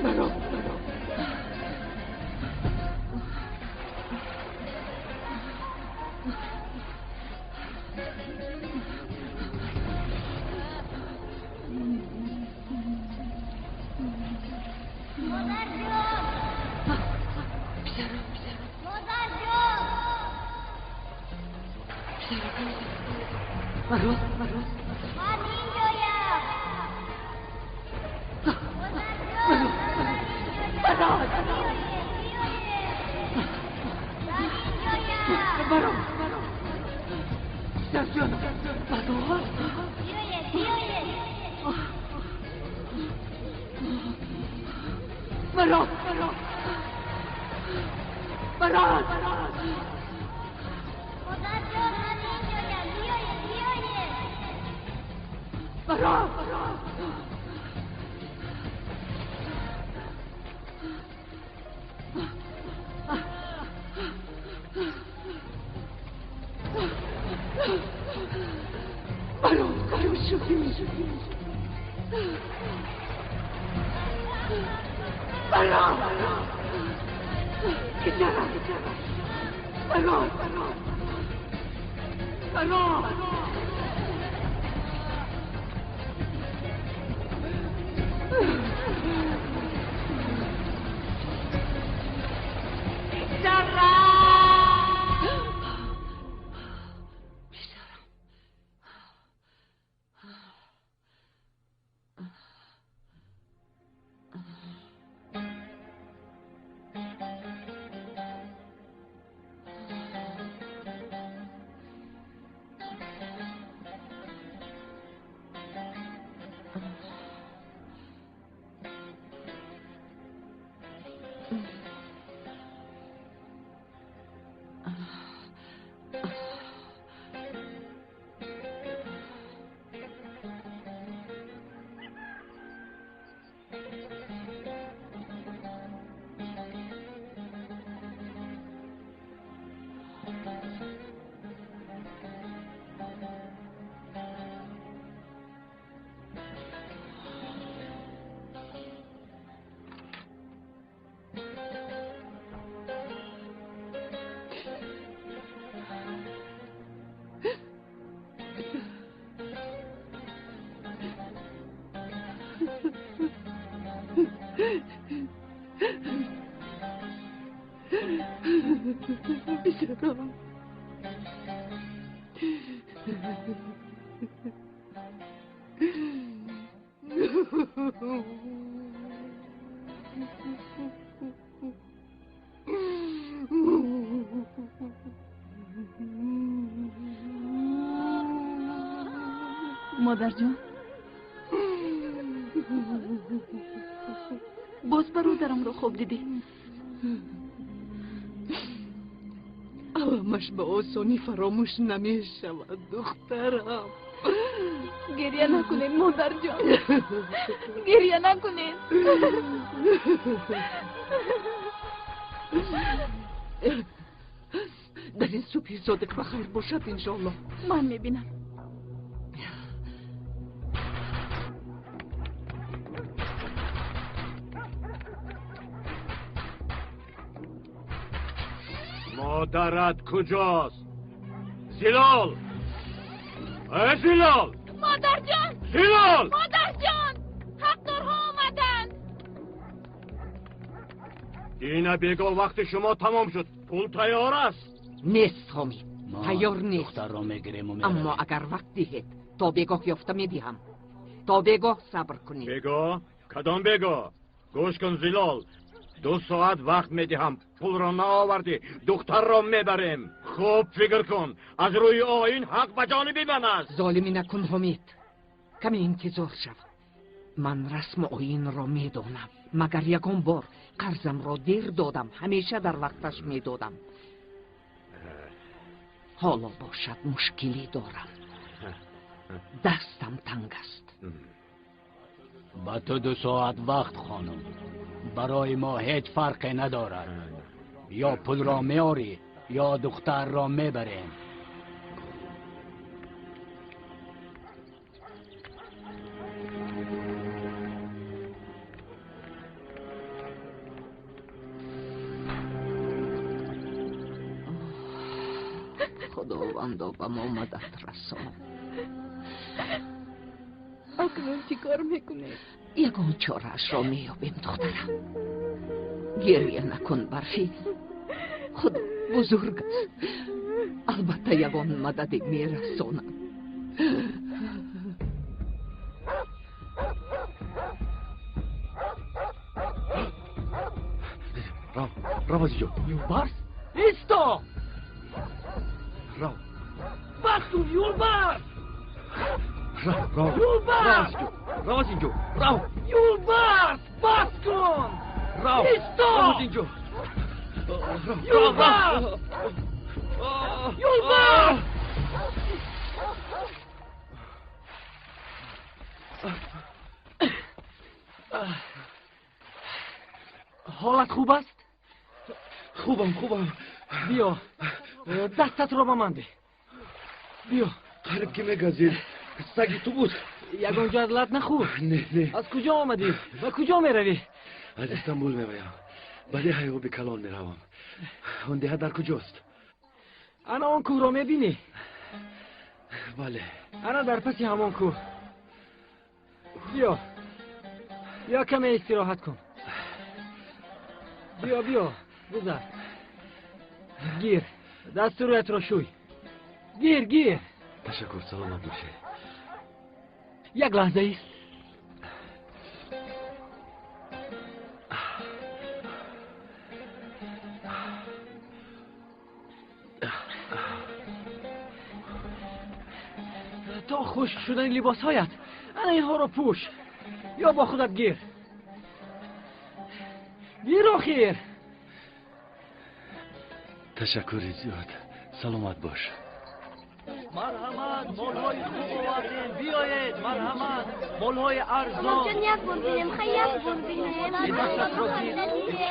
برو مادر جان، باز برادرم رو خوب دیدی؟ علامش به آسانی فراموش نمی شود دخترم. گریه نکنین مادر جان، گریه نکنین. در این صبح صادق بخیر باشد انشالله. من میبینم. مادرت کجاست؟ زلال! ای زلال! مادر جان! زلال! مادر جان! حقدارها آمدن. دینه بگو وقت شما تمام شد. پول تیار است. نیست حامد، تیار نیست. دختر را میگیریم و اما اگر وقت دهید تا بگاه یافته میدهم. تا بگاه صبر کنید. بگو؟ کدام بگو؟ گوش کن زلال، 2 ساعت وقت میدهم. پول را نآوردی دختر را میبریم. خوب فکر کن، از روی آیین حق به جانب من است. ظالمی نکن حمید، کمی انتظار شو. من رسم آیین را میدانم. مگر یکم بار قرضم را دیر دادم، همیشه در وقتش میدادم. حالا باشد مشکلی دارم، دستم تنگ است. با تو 2 ساعت وقت خانم، برای ما هیچ فرقی ندارد. یا پول را میاری یا دختر را میبریم. خداوندا به ما مدد رسان. اکنون چی کار میکنید؟ یگان چاره‌اش را میابیم دخترم. گریه نکن برفی، خدا بزرگ است. البته یگان مدد میرسانم. راو عزیزو. یولبرز ایستا. راو بستون یولبرز. راو یولبرز. راو عزیزو. راو یولبرز بس کن. راو ایستا. عزیزو. یولبرز. یولبرز. حالت خوب است؟ خوبم. بیا دستت را به من ده. بیا. قریب که میگذید سگی تو بود. یگان جدلت نخور. نه. از کجا آمدی؟ و کجا می روی؟ از استانبول میایم. بعد هیو به کلان میروم. اون ده در کجاست؟ انا آن کوه را میبینی؟ بله. انا در پسی همان کوه. بیا کمی استراحت کن. بیا بزر. گیر دست رویت را شوی. گیر. تشکر، سلامت باشه. یک لحظه ایست. تا خشک شدن لباس هایت انا اینها را پوش. یا با خودت گیر آخیر. تشکر زیاد. سلامت باش. مرحمت، مولهای خوب آوردین. بیایید مرحمت، مولهای ارزان. یک بار بینیم، یک بار بینیم. این دستت را گیر.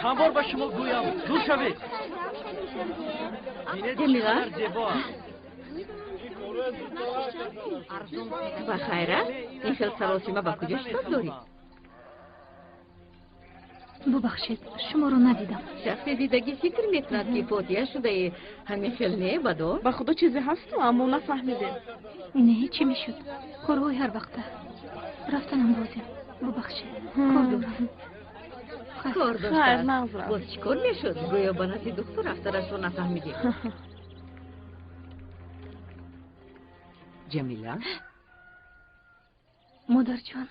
چند بار به شما گویم دور شوید. جمیله؟ زیبا. و خیره؟ این خیلی سراسیمه با کجا شد داری؟ ببخشید شما رو ندیدم. شخص دیدگی فکر میکند که فوتیه شده همین خیلی نه بدو؟ به خدا چیزی هست اما نفهمیدیم. نه چی میشد؟ کارهای هر وقته رفتنم بازیم. ببخشید کار دارم. کار داشته خیر است. معذرت. باز چی کار میشد؟ گویا بناتی دکتر رفترش رو نفهمیدیم. جمیله؟ مادر جان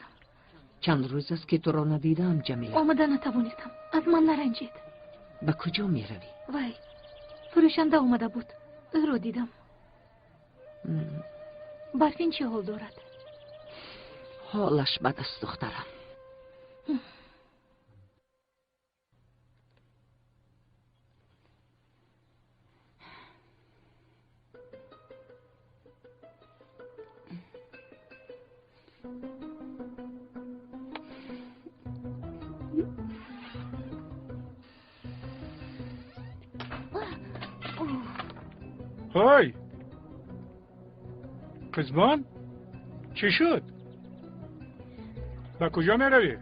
چند روز است که تو را ندیدم جمیله. آمده نتوانستم. از من نرنجید. به کجا میروی؟ وای فروشنده آمده بود. او را دیدم. برفین چه حال دارد؟ حالش بد است دخترم. های قزمان چی شد؟ به کجا می روی؟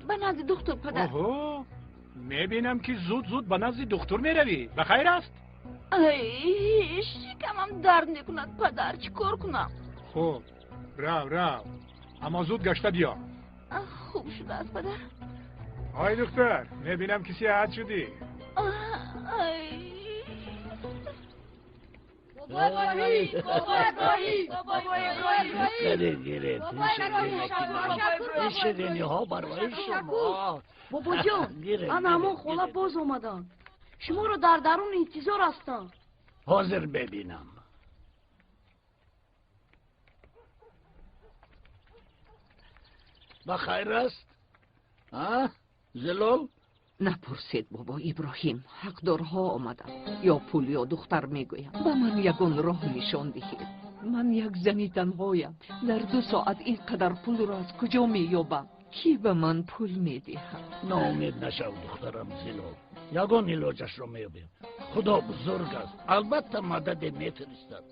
به نزد دکتر پدر. آها میبینم که زود به نزد دکتر می روی. بخیر است؟ شکمم درد میکند پدر. چی کار کنم؟ خب رو اما زود گشته بیا. خوب شده است پدر. آی دکتر میبینم که صحت شدی. شیرینی ها برای شما. بابا جان من همون خونه باز آمدم. شما رو در درون انتظار هستم. حاضر ببینم. بخیر است؟ زلال؟ نپرسید بابا ابراهیم. حقدارها آمدم. یا پول یا دختر میگویم. به من یگان راه نشان دهید. من یک زنی تنهایم. در 2 ساعت اینقدر پول را از کجا مییابم؟ کی به من پول میدهد؟ ناامید نشو دخترم زلال. یگان علاجش را میابیم. خدا بزرگ است. البته مدد میفرستد.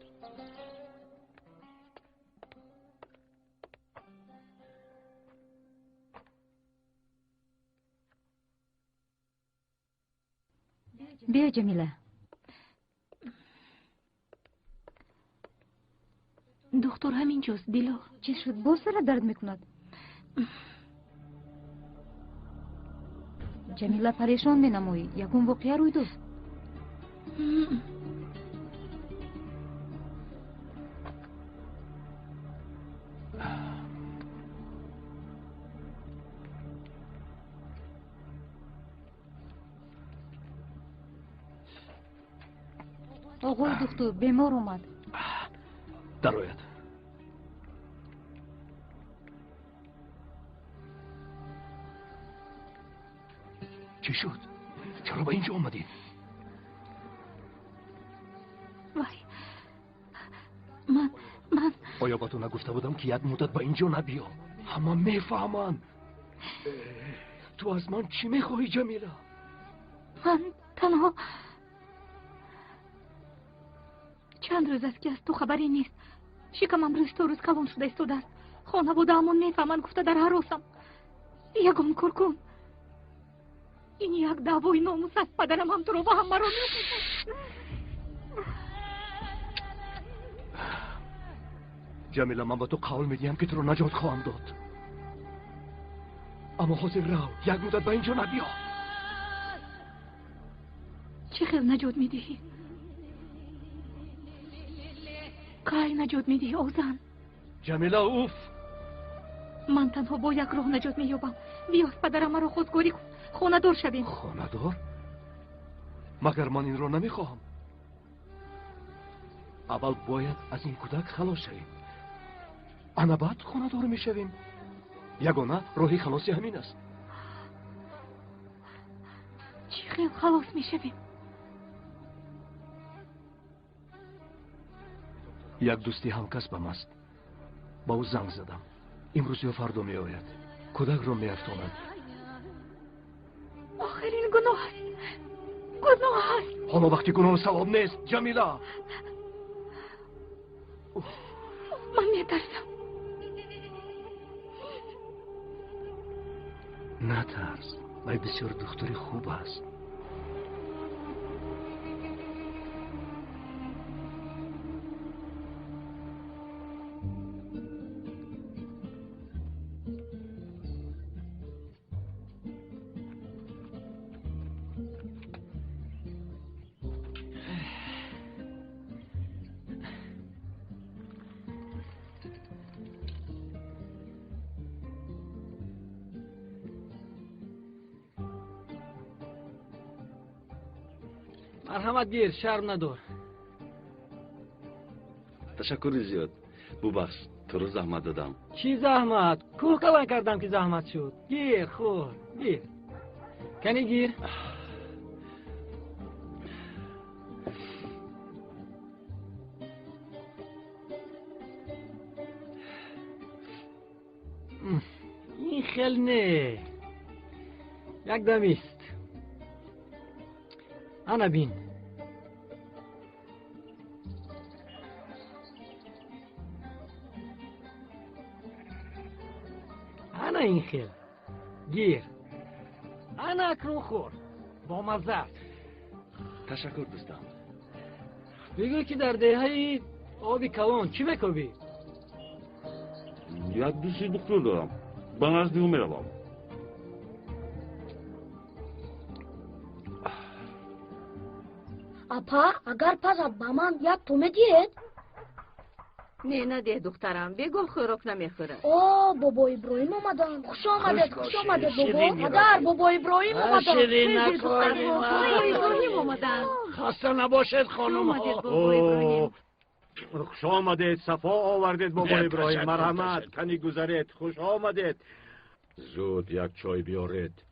بیا جمیله. دختر همینجاست دیلا. چی شد؟ باز سر درد میکند؟ جمیله پریشان مینمایی. یکون واقعه روی دو. آقای دکتر بیمار اومد. درآید. چی شد؟ چرا به اینجا اومدین؟ وای من آیا با تو نگفته بودم که یک مدت به اینجا نبیا؟ همه میفهمن. تو از من چی میخواهی جمیله؟ من تنها چند روز است که از تو خبری نیست. شکمم روز تو روز کلان شده ایستاده است. خانواده همون میفهمن. گفته در هراسم. یگم کن. این یک دعوای ناموس است. پدرم هم تو رو با هم مرا می‌کشد. جمیله من با تو قول میدیم که تو رو نجات خواهم داد، اما حاضر رو یک مدت به اینجا نبیا. چه خیل نجات میدهی؟ کای نجات میدهی اوزن؟ جمیله اوف، من تنها با یک راه نجات مییابم. بیا از پدرم مرا خودگاری کن. خانه دار شویم. خانه دار؟ مگر من این رو نمیخواهم. اول باید از این کودک خلاص شویم، انا بعد خانه دار میشویم. یگانه راهی خلاصی همین است. چی خیل خلاص میشویم؟ یک دوستی همکسبم است، با او زنگ زدم. امروز یا فردا می آید. کودک را می افتاند. آخرین گناه است. گناه است. حالا وقتی گناه ثواب نیست جمیله. من میترسم. نترس، ولی بسیار دختری خوب است. مرحمت گیر، شرم ندار. تشکر زیاد. ببخش تو رو زحمت دادم. چی زحمت؟ کوه کلان کردم که زحمت شد. گیر خور گیر. کنی گیر. این خیل نه. یک دمیست. انا بین. انا این خیل. گیر. انا اکرو خور. با مزه. تشکر دوستم. بگو که در دهه آبی کلان چی بکوبی؟ یک دوستی دکتر دارم. به نزد او میروم. اپا اگر پس با من یک تومه دید؟ نه نده دخترم، بگو خوراک نمیخوره. اوه بابا ابراهیم آمدن. خوش آمدید بابا. مادر بابا ابراهیم آمدن. شیرین نکاری بابا ابراهیم آمدن. خسته نباشید خانم اوه خوش آمدید، صفا آوردید بابا ابراهیم. مرحمت، کنی گذرید. خوش آمدید. زود یک چای بیارید.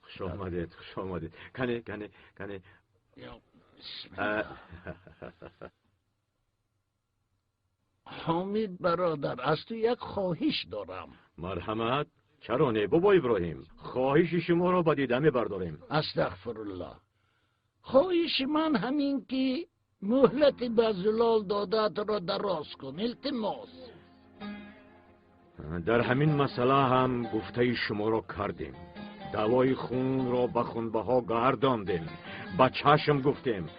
خوش آمدید، خوش آمدید. کنی حامد برادر، از تو یک خواهش دارم. مرحمت، چرا نه بابا ابراهیم؟ خواهش شما را با دیده میبرداریم. استغفرالله. خواهش من همین که مهلت به زلال دادت را دراز کن، التماس. در همین مسئله هم گفته شما را کردیم. دوای خون را به خونبها گرداندیم، به چشم گفتیم،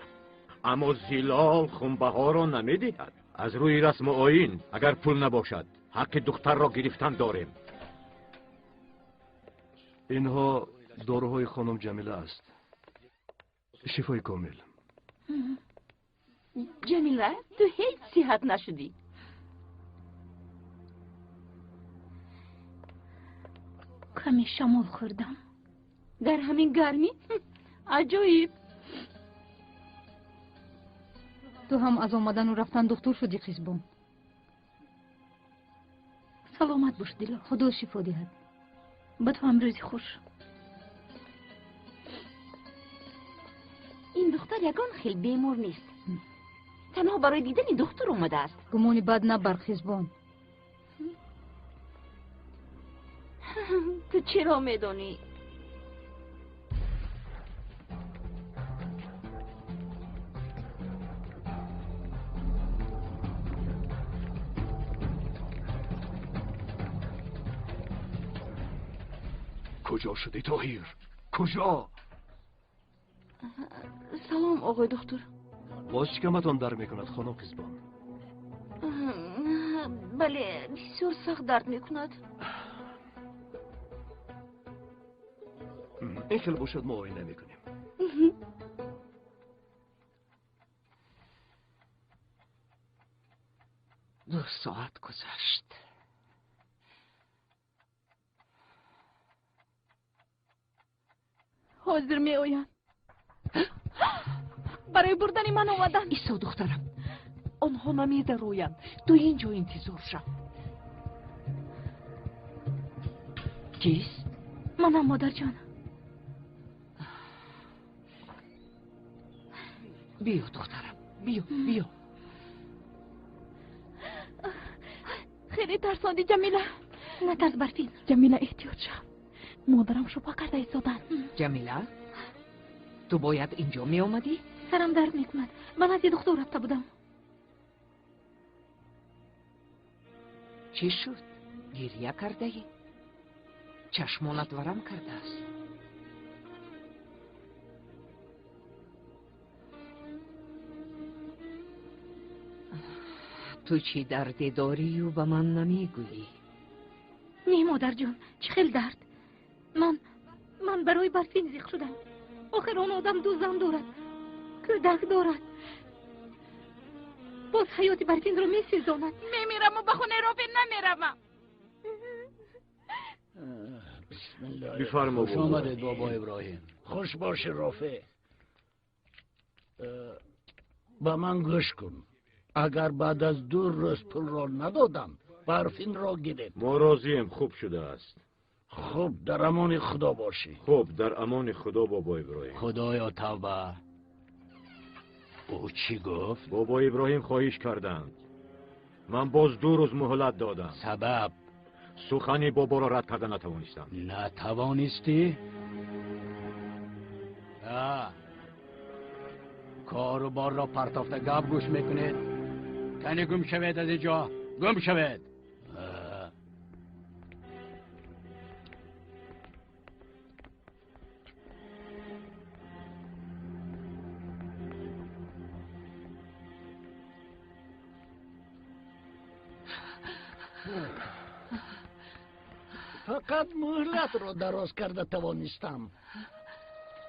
اما زیلال خونبها را نمیدهد. از روی رسم و آیین اگر پول نباشد حق دختر را گرفتن داریم. اینها داروهای خانم جمیله است. شفای کامل. جمیله تو هیچ صحت نشدی. کمی شمال خوردم. در همین گرمی؟ عجایب. تو هم از آمدن و رفتن دکتر شدی خیزبان. سلامت باش دیلا. خدا شفا دهد. به تو هم روزی خوش. این دختر یگان خیلی بیمار نیست. تنها برای دیدن دختر اومده است. گمانی بد نبر خیزبان. تو چرا میدانی؟ کجا شدی طاهیر؟ کجا؟ سلام آقای دکتر. باز شکمتان در میکند خانم خیزبان؟ بله بسیار سخت درد میکند. این خیلی باشد ما آینه میکنیم. 2 ساعت گذشت. حاضر می آیم. برای بردن من آمدن. ایسا دخترم، آنها نمیده رویم. تو اینجا انتظار شو. کیست؟ منم مادر جان. بیا دخترم، بیا. خیلی ترساندی جمیله. نترس برفین. جمیله احتیاط شو. مادرم شپا کرده ایستادن. جمیله، تو باید اینجا می آمدی؟ سرم درد میکند. من از یه دکتر رفته بودم. چی شد؟ گریه کرده ای؟ چشمانت ورم کرده است. تو چی دردی داری و به من نمیگویی؟ نه مادر جان، چه خیلی درد. من برای برفین زیخ شدم. آخر اون آدم 2 زن دارد، کودک دارد. باز حیات برفین رو میسوزاند. میمیرم و به خونه رافین نمیرم. بسم الله. بفرما. خوش آمدید بابا ابراهیم. خوش باشه رافع. با من گوش کن. اگر بعد از 2 روز پول را ندادم برفین را گیرید. ما راضیم، خوب شده است. خوب، در امان خدا باشی. خوب، در امان خدا بابا ابراهیم. خدایا توبه. او چی گفت؟ بابا ابراهیم خواهش کردند. من باز 2 روز مهلت دادم. سبب؟ سخنی بابا را رد کردن نتوانستم. نتوانستی؟ کار و بار را پرتافته گپ گوش میکنید. کنی گم شوید از اینجا. گم شوید. فقط مهلت رو دراز کرده توانستم.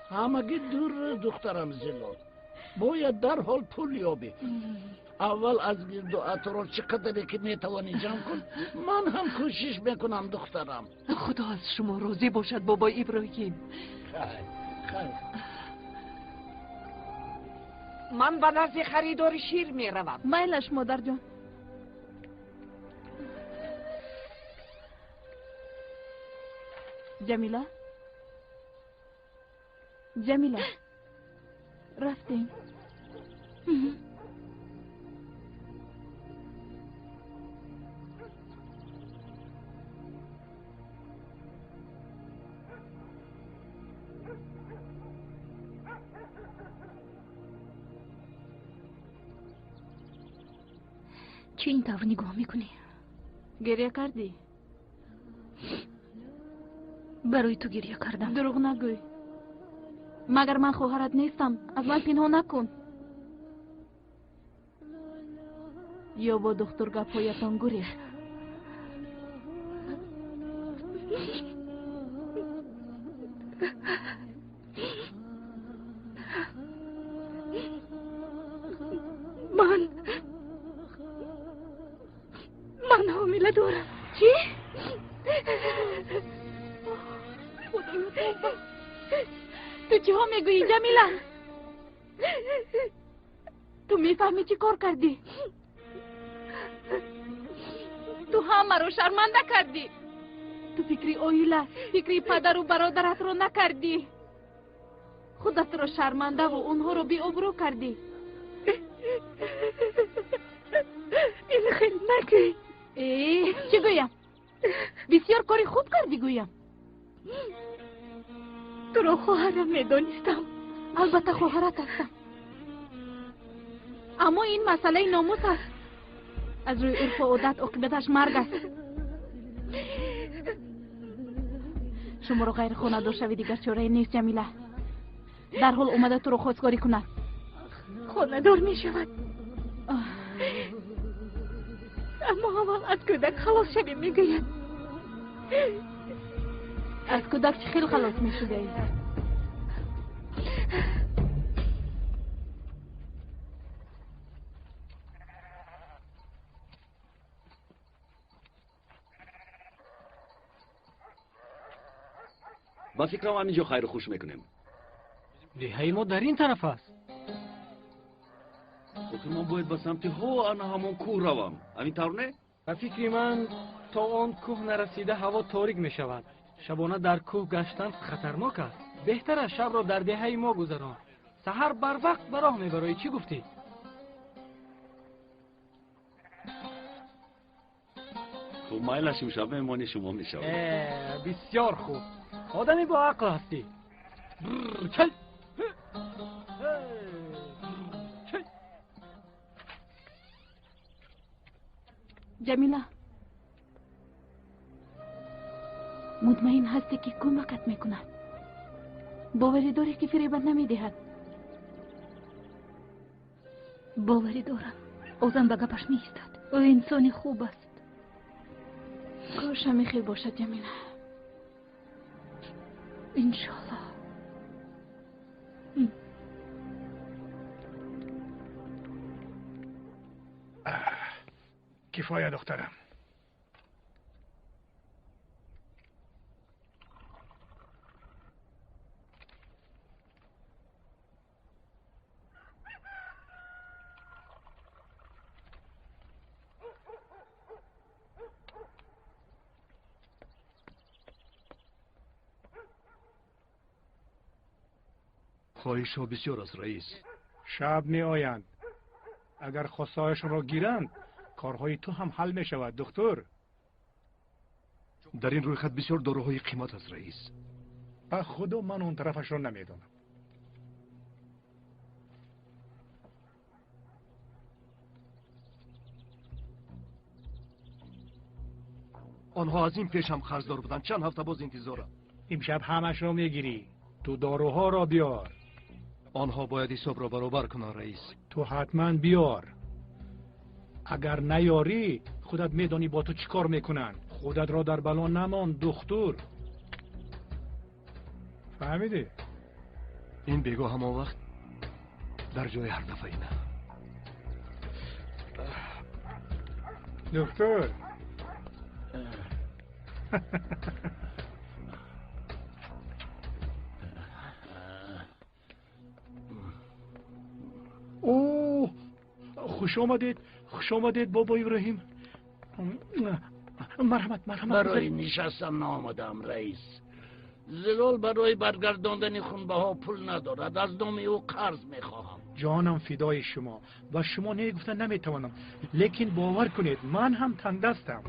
همگی 2 روز دخترم زلال. باید در حال پول یابی. اول از گرد و اطراف چقدری که میتوانی جمع کن. من هم کوشش میکنم دخترم. خدا از شما راضی باشد بابا ابراهیم. خیر. من به نزد خریدار شیر میروم. میلش مادر جان. جمیله رفتیم. چی این طور نگاه میکنی؟ گریه کردی؟ برای تو گریه کردم. دروغ نگوی. مگر من خواهرت نیستم؟ از من پنهان نکن. یا با دکتر گپایتان گریخت. من حامله دارم. چی؟ تو چی ها میگویی جمیله؟ تو میفهمی چی کار کردی؟ تو همه رو شرمنده کردی. تو فکری اویله، فکری پدر و برادرت رو نکردی. خودت رو شرمنده و اونها رو بی ابرو کردی. این خیلی نگوی. چی گویم؟ بسیار کاری خوب کردی گویم. تو رو خواهرم میدانستم. البته خواهرت هستم، اما این مسئله ناموس است. از روی عرف و عادت عاقبتش مرگ است. شما رو غیر خانه دار شوی دیگر چاره نیست جمیله. در حال اومده تو رو خواستگاری کند. خانه دار می شود. اما اول از کودک خلاص شوی می گوید. از کودک چه خیلی خلاص می شده ای؟ با فکرم همینجا خیر خوش میکنیم. دهه ما در این طرف است. خب من باید به سمت همون کوه روم. همین طور نه؟ به فکر من تا آن کوه نرسیده هوا تاریک می شود. شبانه در کوه گشتن خطرناک است. بهتر است شب را در دهه ما گذران. سحر بر وقت به راه میبرایی. چی گفتی؟ خب مایلشیم شب مهمانی شما می شود. بسیار خوب. آدمی با عقل هستی. چل جمیله، مطمئن هستی که کمکت میکند؟ باوری داری که فریبت نمیدهد؟ باوری دارم. اوزن به گپش میستد. او انسانی خوب است. کاش همی خیر باشد جمیله. انشالله. کفایه دخترم. خواهش ها بسیار است رئیس. شب می آیند. اگر خواستهایشون را گیرند کارهای تو هم حل می شود دکتر. در این روی خط بسیار داروهای قیمت است رئیس. به خدا من اون طرفش را نمیدانم. آنها از این پیش هم قرضدار بودند. چند هفته باز انتظارم. امشب همش را میگیری. تو داروها را بیار. آنها باید حساب را برابر کنند رئیس. تو حتما بیار. اگر نیاری خودت میدانی با تو چی کار میکنن. خودت را در بلا نمان دختر. فهمیدی؟ این بیگاه همان وقت در جای هر دفعه اینه. دکتر اوه خوش آمدید بابا ابراهیم. مرحمت برای نشستن آمدم رئیس. زلال برای برگرداندن خونبه ها پول ندارد. از نام او قرض میخواهم. جانم فدای شما. و شما نگفتن نمیتوانم. لیکن باور کنید من هم تنگ دستم.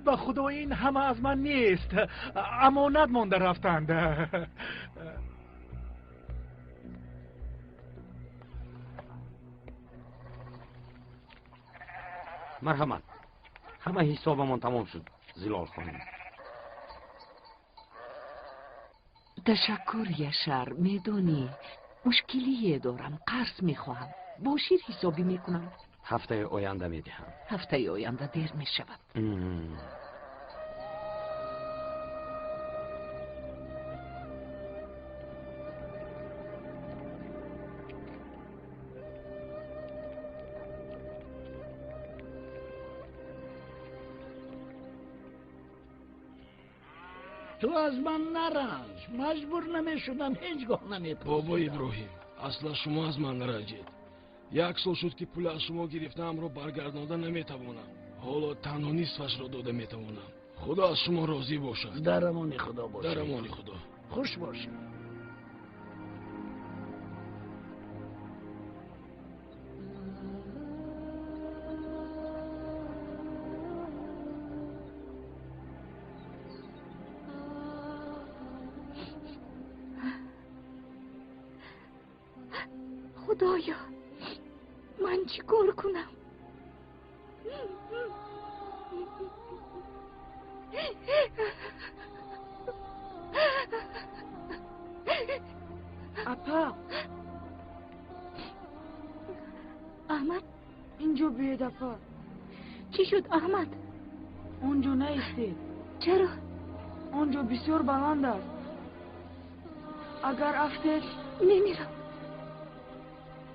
به خدا این همه از من نیست. امانت مانده رفتند. марҳамат. ҳама ҳисобамон тамом шуд, зилол хонум. تشکر یشر. میدونی مشکلیه دارم، قرض میخواهم. با شیر حسابی میکنم. هفته آینده میدهم. هفته آینده دیر میشود. تو از من نرنج، مجبور نمیشدم هیچگاه نمیپرسیدم. بابا ابراهیم، اصلا شما از من نرنجید. یک سال شد که پول از شما گرفتم رو برگردانده نمیتوانم. حالا تنها نصفش را داده میتوانم. خدا از شما راضی باشد. در امان خدا باشید. در امان خدا. خوش باشید. خدایا من چی کار کنم؟ اپا احمد اینجا بیاید اپا. چی شد احمد؟ اونجا نیستید. چرا؟ اونجا بسیار بلند است. اگر افتید نمیرم.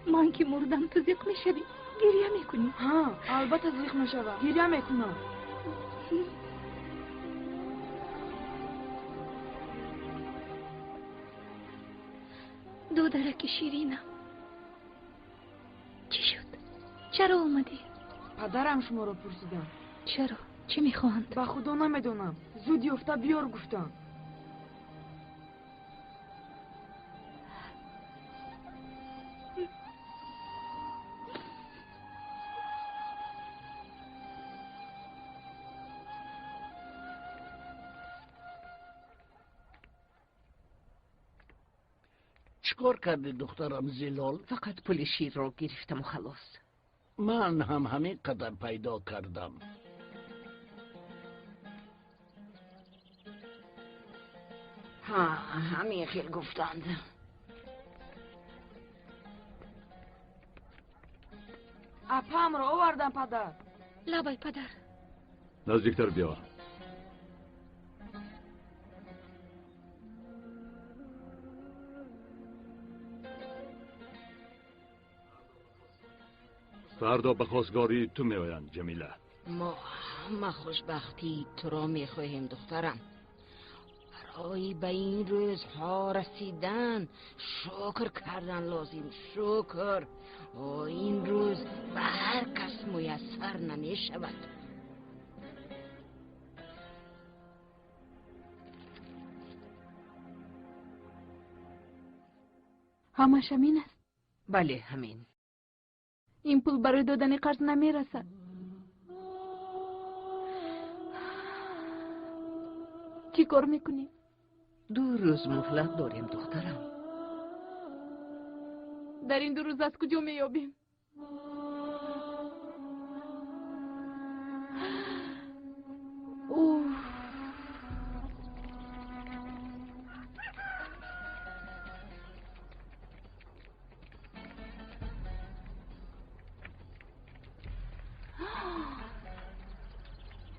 من که مردم تو زیق میشوی، گریه میکنی. ها البته زیق میشوم، گریه میکنم. دودرک شیرینم، چی شد؟ چرا اومدی؟ پدرم شما رو پرسیدم. چرا؟ چی میخواهند؟ به خدا نمیدونم. زود یافته بیار گفتم. چیکار کردی دخترم زلال؟ فقط پول شیر را گرفتم و خلاص. من هم همین قدر پیدا کردم. ها همین خیل گفتند. اپام رو آوردم پدر. لبای پدر. نزدیکتر بیا. فردا به خواستگاری تو میآیند جمیله. ما خوشبختی تو را میخواهیم دخترم. برای به این روزها رسیدن شکر کردن لازم. شکر این روز به هر کس میسر نمی شود. همش همین است؟ بله همین. این پول برای دادن قرض نمیرسد. چی کار میکنی؟ 2 روز مهلت داریم دخترم. در این 2 روز از کجا میابیم؟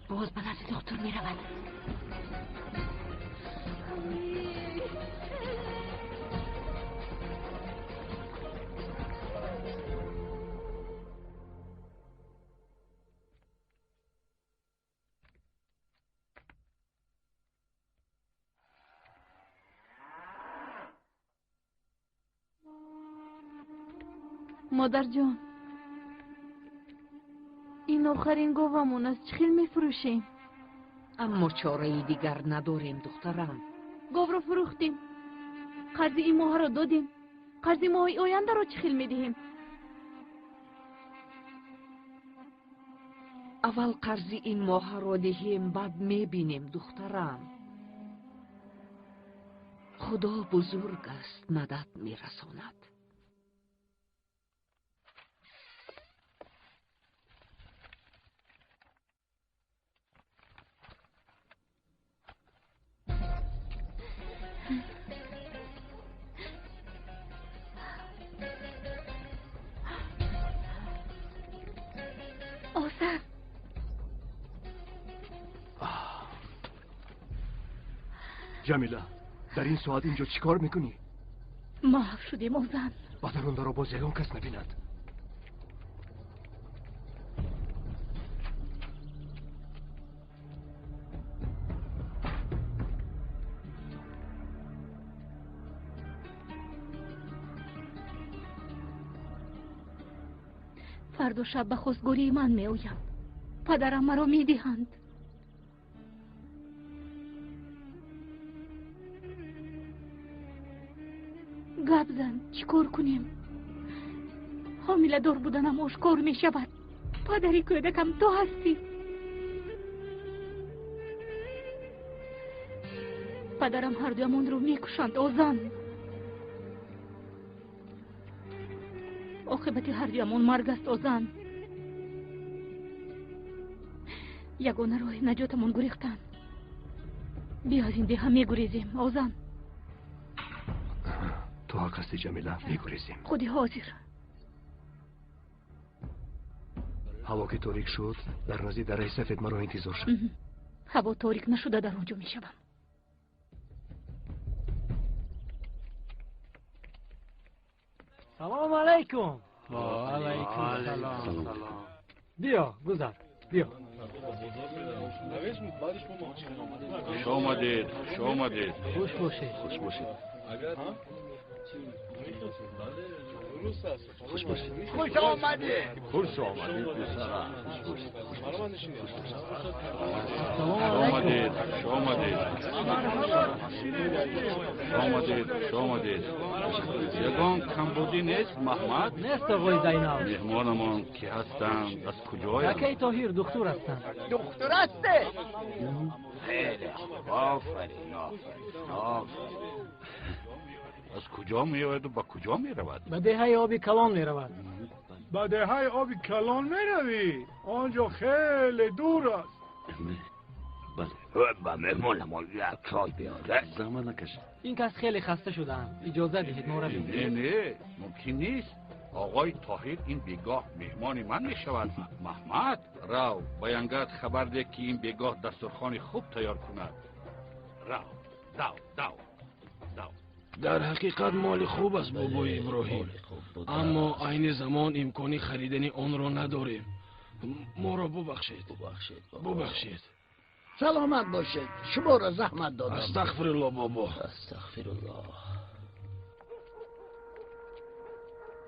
باز به نزد دکتر می رود. مادر جان، این آخرین گاومون است. چه خیلی میفروشیم؟ اما چاره دیگر نداریم دخترم. گاو رو فروختیم، قرض این ماه را دادیم، قرض ماه آینده را چه خیلی میدهیم؟ اول قرض این ماه را دهیم، بعد میبینیم دخترم. خدا بزرگ است، مدد میرساند. جمیله در این ساعت اینجا چیکار میکنی؟ محو شدیم اوزان. بدرون را باز یگان کس نبیند. فردا شب به خواستگاری من میآیم. پدرم مرا میدهند. گپ زن چیکار کنیم؟ حامله دار بودنم آشکار می شود. پدری کودکم تو هستی. پدرم هر دویمان رو میکشند اوزان. عاقبت هر دویمان مرگ است اوزان. یگانه راه نجاتمان گریختن. بیا از این دیه میگریزیم اوزان. تو حق هستی جمیله، میگریزیم. خودی حاضر. هوا که تاریک شد در نزدیک دره سفید مرا انتظار شد. هوا تاریک نشده در اونجا میشوم. سلام علیکم. و علیکم سلام. بیا گذر بیا. خوش آمدید. خوش باشید. خوش باشید. خوش باشید. خوش آمدید پسرم. خوش آمدید. یگان کمبودی نیست محمد؟ نیست آقای زینال. مهمانمان کی هستند؟ از کجایند؟ یکی طاهر دکتر هستند. دکتر هسته؟ خیلی آفرین. از کجا می آید و با کجا می رود؟ به دهه آبی کلان می رود. به دهه آبی کلان می روی؟ آنجا خیلی دور است. بله. با مهمانمان یک چای بیاره. زمان نکشید. این کس خیلی خسته شدند. اجازه دهید ما رویم. نه ممکن نیست. آقای طاهر این بیگاه مهمان من می شود. محمد رو بیانگرد خبر ده که این بیگاه دسترخوان خوب تیار کند. رو دو در حقیقت مال خوب است بابای ابراهیم، اما عین زمان امکانی خریدن آن را نداریم. ما را ببخشید. سلامت باشید. شما را زحمت دادم. استغفرالله بابا. استغفرالله.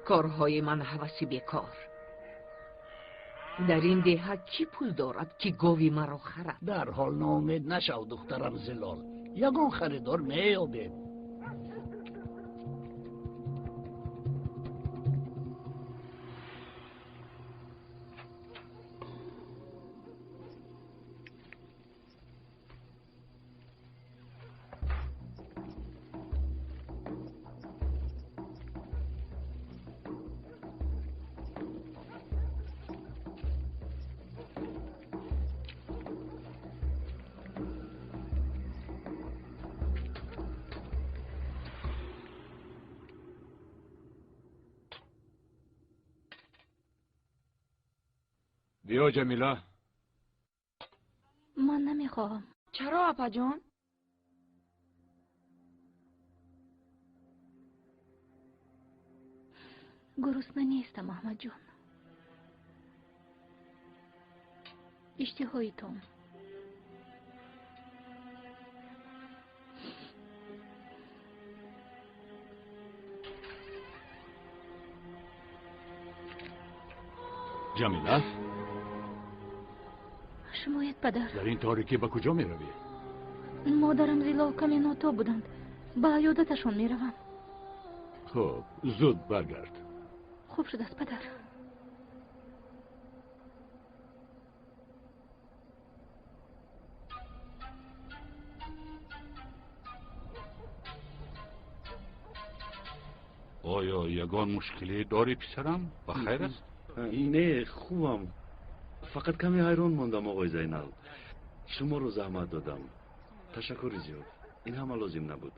کارهای من هوسی بیکار. در این دیه کی پول دارد که گاوی مرا خرد؟ در حال ناامید نشو دخترم زلال. یگان خریدار میابیم. بیا جمیله. من نمیخواهم. چرا اپا جان؟ گرسنه نیستم احمد جان. اشتهای توم. جمیله شمایت پدر. در این تاریکی به کجا می روی؟ مادرم زیلا کمی ناتا بودند. به عیادتشون می روم. خب زود برگرد. خوب شد است پدر. آیا یگان مشکلی داری پسرم؟ بخیر است؟ نه خوبم. فقط کمی حیران ماندم آقای زینال. شما رو زحمت دادم. تشکر زیاد. این همه لازم نبود.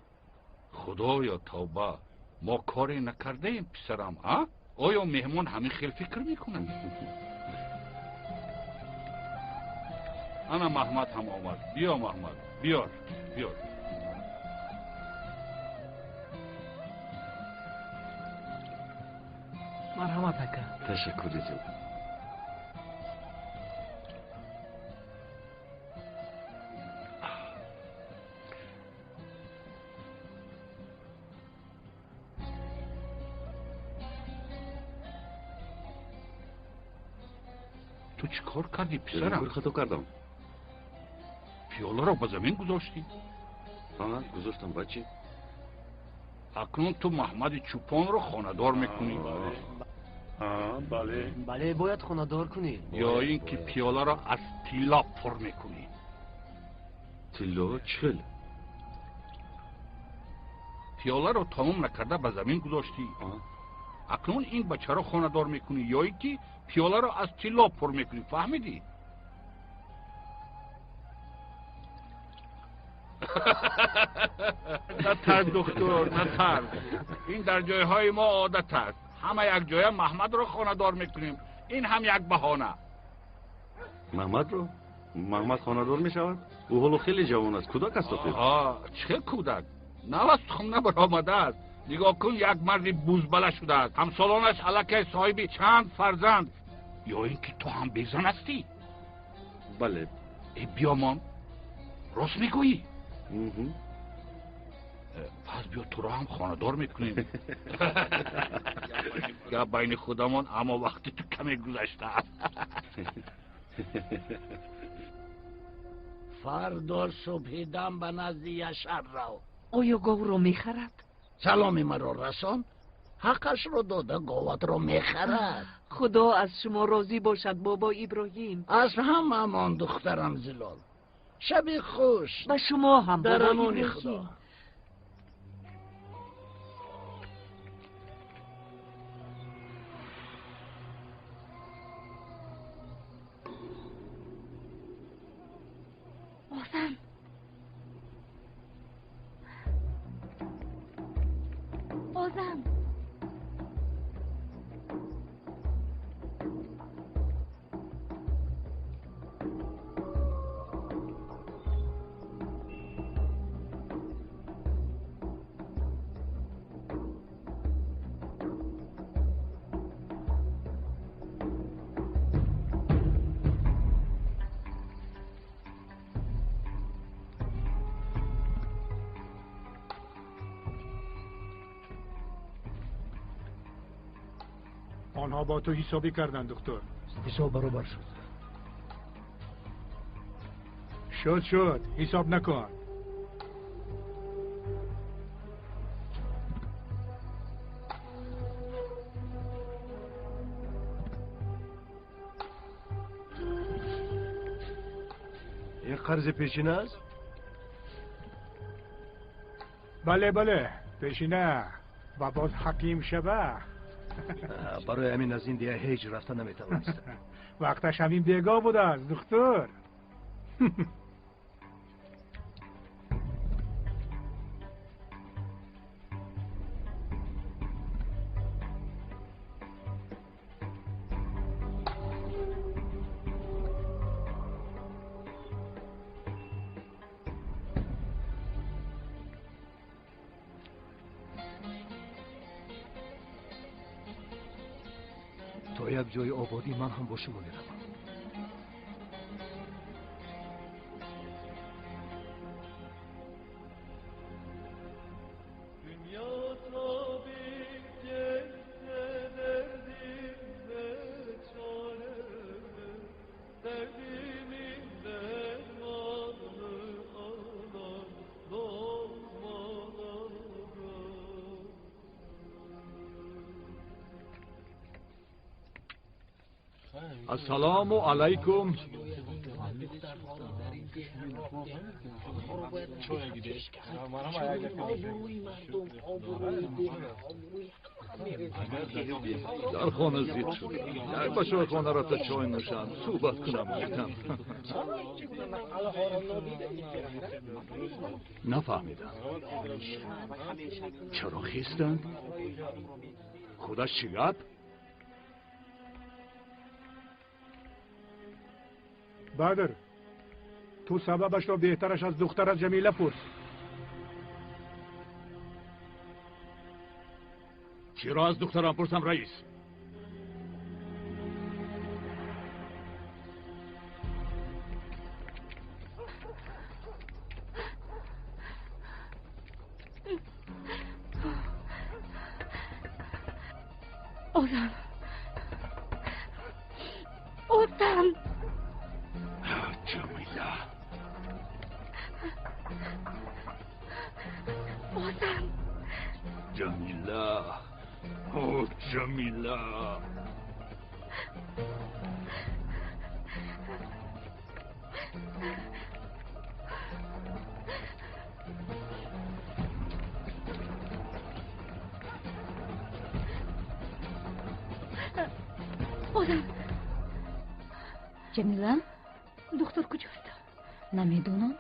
خدایا توبه. ما کاری نکرده ایم پسرم ها؟ آیا مهمان همین خیلی فکر میکنن؟ انا محمد هم آمد. بیا محمد بیار. مرحمت اکا. تشکر جان. تو چی کار کردی پسرم؟ خطا کردم. پیاله را به زمین گذاشتی؟ ها گذاشتم بچه. اکنون تو محمد چوپان رو خانه‌دار میکنی؟ بله. بله باید خانه‌دار کنی. یا اینکه پیاله را از طلا پر میکنی؟ طلا چل؟ پیاله رو تمام نکرده به زمین گذاشتی. اکنون این بچه را خانه‌دار میکنی یا اینکه پیاله را از طلا پر میکنی؟ فهمیدی؟ نه ترس دکتر، نه ترس. این در جایهای ما عادت است. همه یک جای محمد رو خانه‌دار میکنیم. این هم یک بهانه. محمد رو؟ محمد خانه‌دار میشود؟ او حالا خیلی جوان است. کودک است آخه. آها چه کودک؟ نوست خم برآمده است. نگاه کن یک مرد بوزبله شده است. همسالانش الکی صاحب چند فرزند. یا اینکه تو هم بیزن هستی؟ بله. ای بیامان راست میگویی؟ پس بیا تو را هم خانه‌دار میکنیم. یا بین خودمان اما وقتی تو کمی گذشته. فردا صبح دم به نزد یشر رو. آیا گاو رو میخرد؟ سلامی مرا رسان. حقش رو داده گاوت رو میخرد. خدا از شما راضی باشد بابا ابراهیم. از هم امان دخترم زلال. شب خوش. و شما هم در بابا امان ابراهیم. خدا. بازم بازم آنها با تو حسابی کردن دکتر. حساب برابر شد. شد حساب نکن. این قرض پیشینه است؟ بله پیشینه و باز حکیم شبه. برای همین از این دیگه هیچ رفته نمیتوانستم. وقتش همین بیگاه بوده است دکتر. تا یک جای آبادی من هم با شما میروم. السلام علیکم. در خانه زیر شد. یک بچه خانه را تا چای نوشم صحبت کنم گفتم. نفهمیدم. چرا خیستند؟ خودش چی گپ؟ بدر تو سببش را بهترش از دختر از جمیله پرس. چرا از دخترم پرسم رئیس؟ اوزم اوزم جمیله اوزم جمیله او جمیله اوزم جمیله دختر کجاست؟ نمیدونم.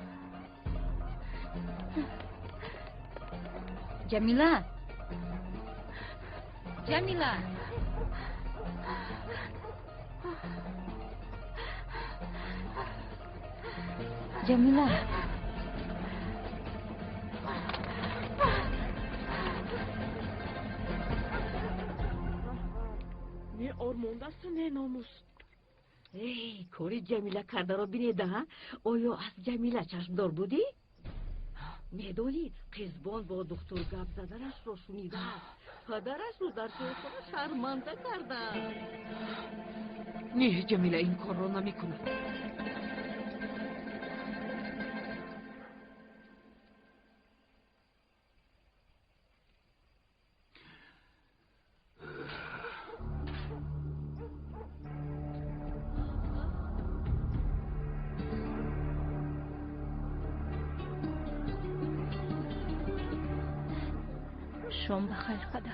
جمیله جمیله جمیله نه آرمانده است نه ناموس. ای کاری جمیله کرده را بینیده ها؟ آیا از جمیله چشمدار بودی؟ میدانی قزبان با دکتر گپ زدنش را شنیده است. پدرش رو در توی خود شرمنده کرده. نه جمیله این کار را نمی کند. شام بخیر پدر.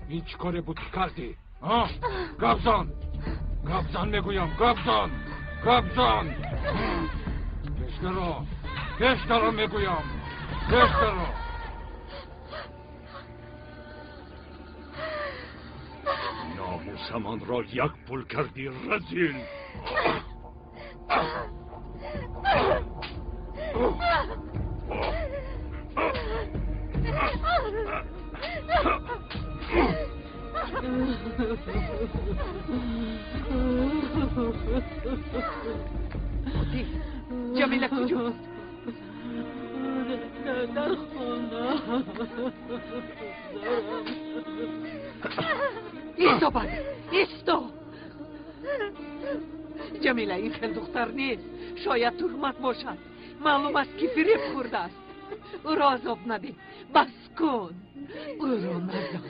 این چی کاره بود کردی؟ گبزان گبزان میگویم گبزان گبزان کشترا میگویم کشترا ناموسمان را یک پول کردی رزیل جمیله کجاست؟ در خانه ایستا بند ایستا جمیله این خیلی دختر نیست شاید تهمت باشد معلوم است که فریب خورده است او را عذاب نده بس کن او را نزن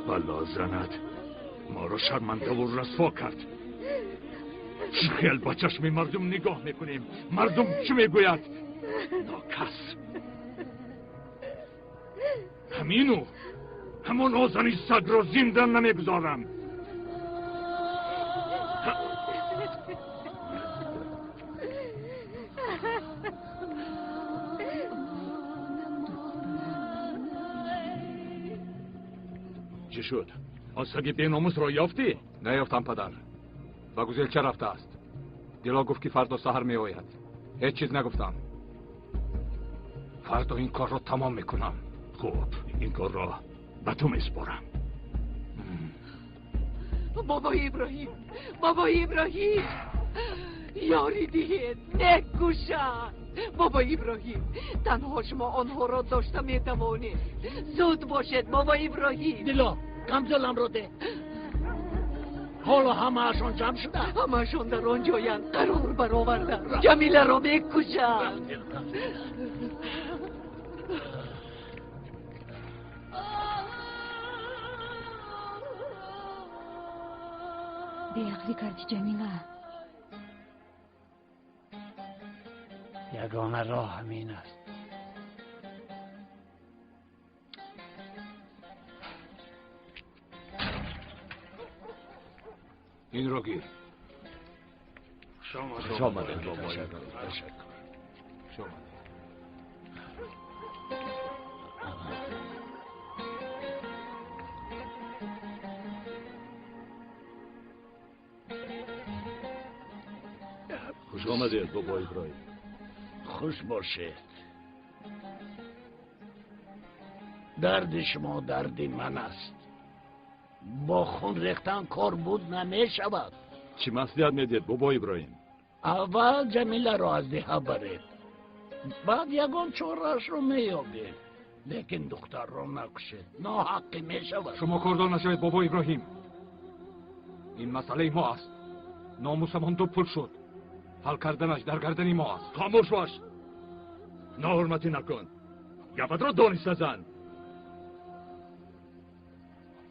بلا زند ما را شرمنده و رسوا کرد چی خیال با چشم مردم نگاه میکنیم مردم چی میگوید ناکس همینو همون آزنی سگ را زنده نمیگذارم چی شد؟ آن سگ بیناموس را یافتی؟ نیافتم پدر. با گزیلچه رفته است. دیلا گفت که فردا سحر می آید. هیچ چیز نگفتم. فردا این کار را تمام میکنم. خوب این کار را به تو میسپارم. بابا ابراهیم یاری دهید نکشد بابا ابراهیم تنها شما آنها را داشته میتوانید زود باشد بابا ابراهیم دیلا کمزلم رو ده حالا همه اشان جمع شده همه اشان در آنجایند قرار برآورده جمیله را میکشد بیعقلی کردی جمیله یگانه راه همین است این رو گیر. خوش آمده بابای. تشکر. خوش آمدید بابا ابراهیم. خوش باشید. درد شما درد من است. با خون ریختن کار بود نمی شود. چی مسئولیت میدید بابا ابراهیم؟ اول جمیله را از دیها برید، بعد یگان چورش رو میابید، لیکن دختر را نکشید، ناحقی می شود. شما کردار نشوید بابا ابراهیم. این مسئله ما است. ناموسمان تو پول شد. حل کردنش در گردن ما است. خاموش باش. ناحرمتی نکن. گپت را دانسته زن.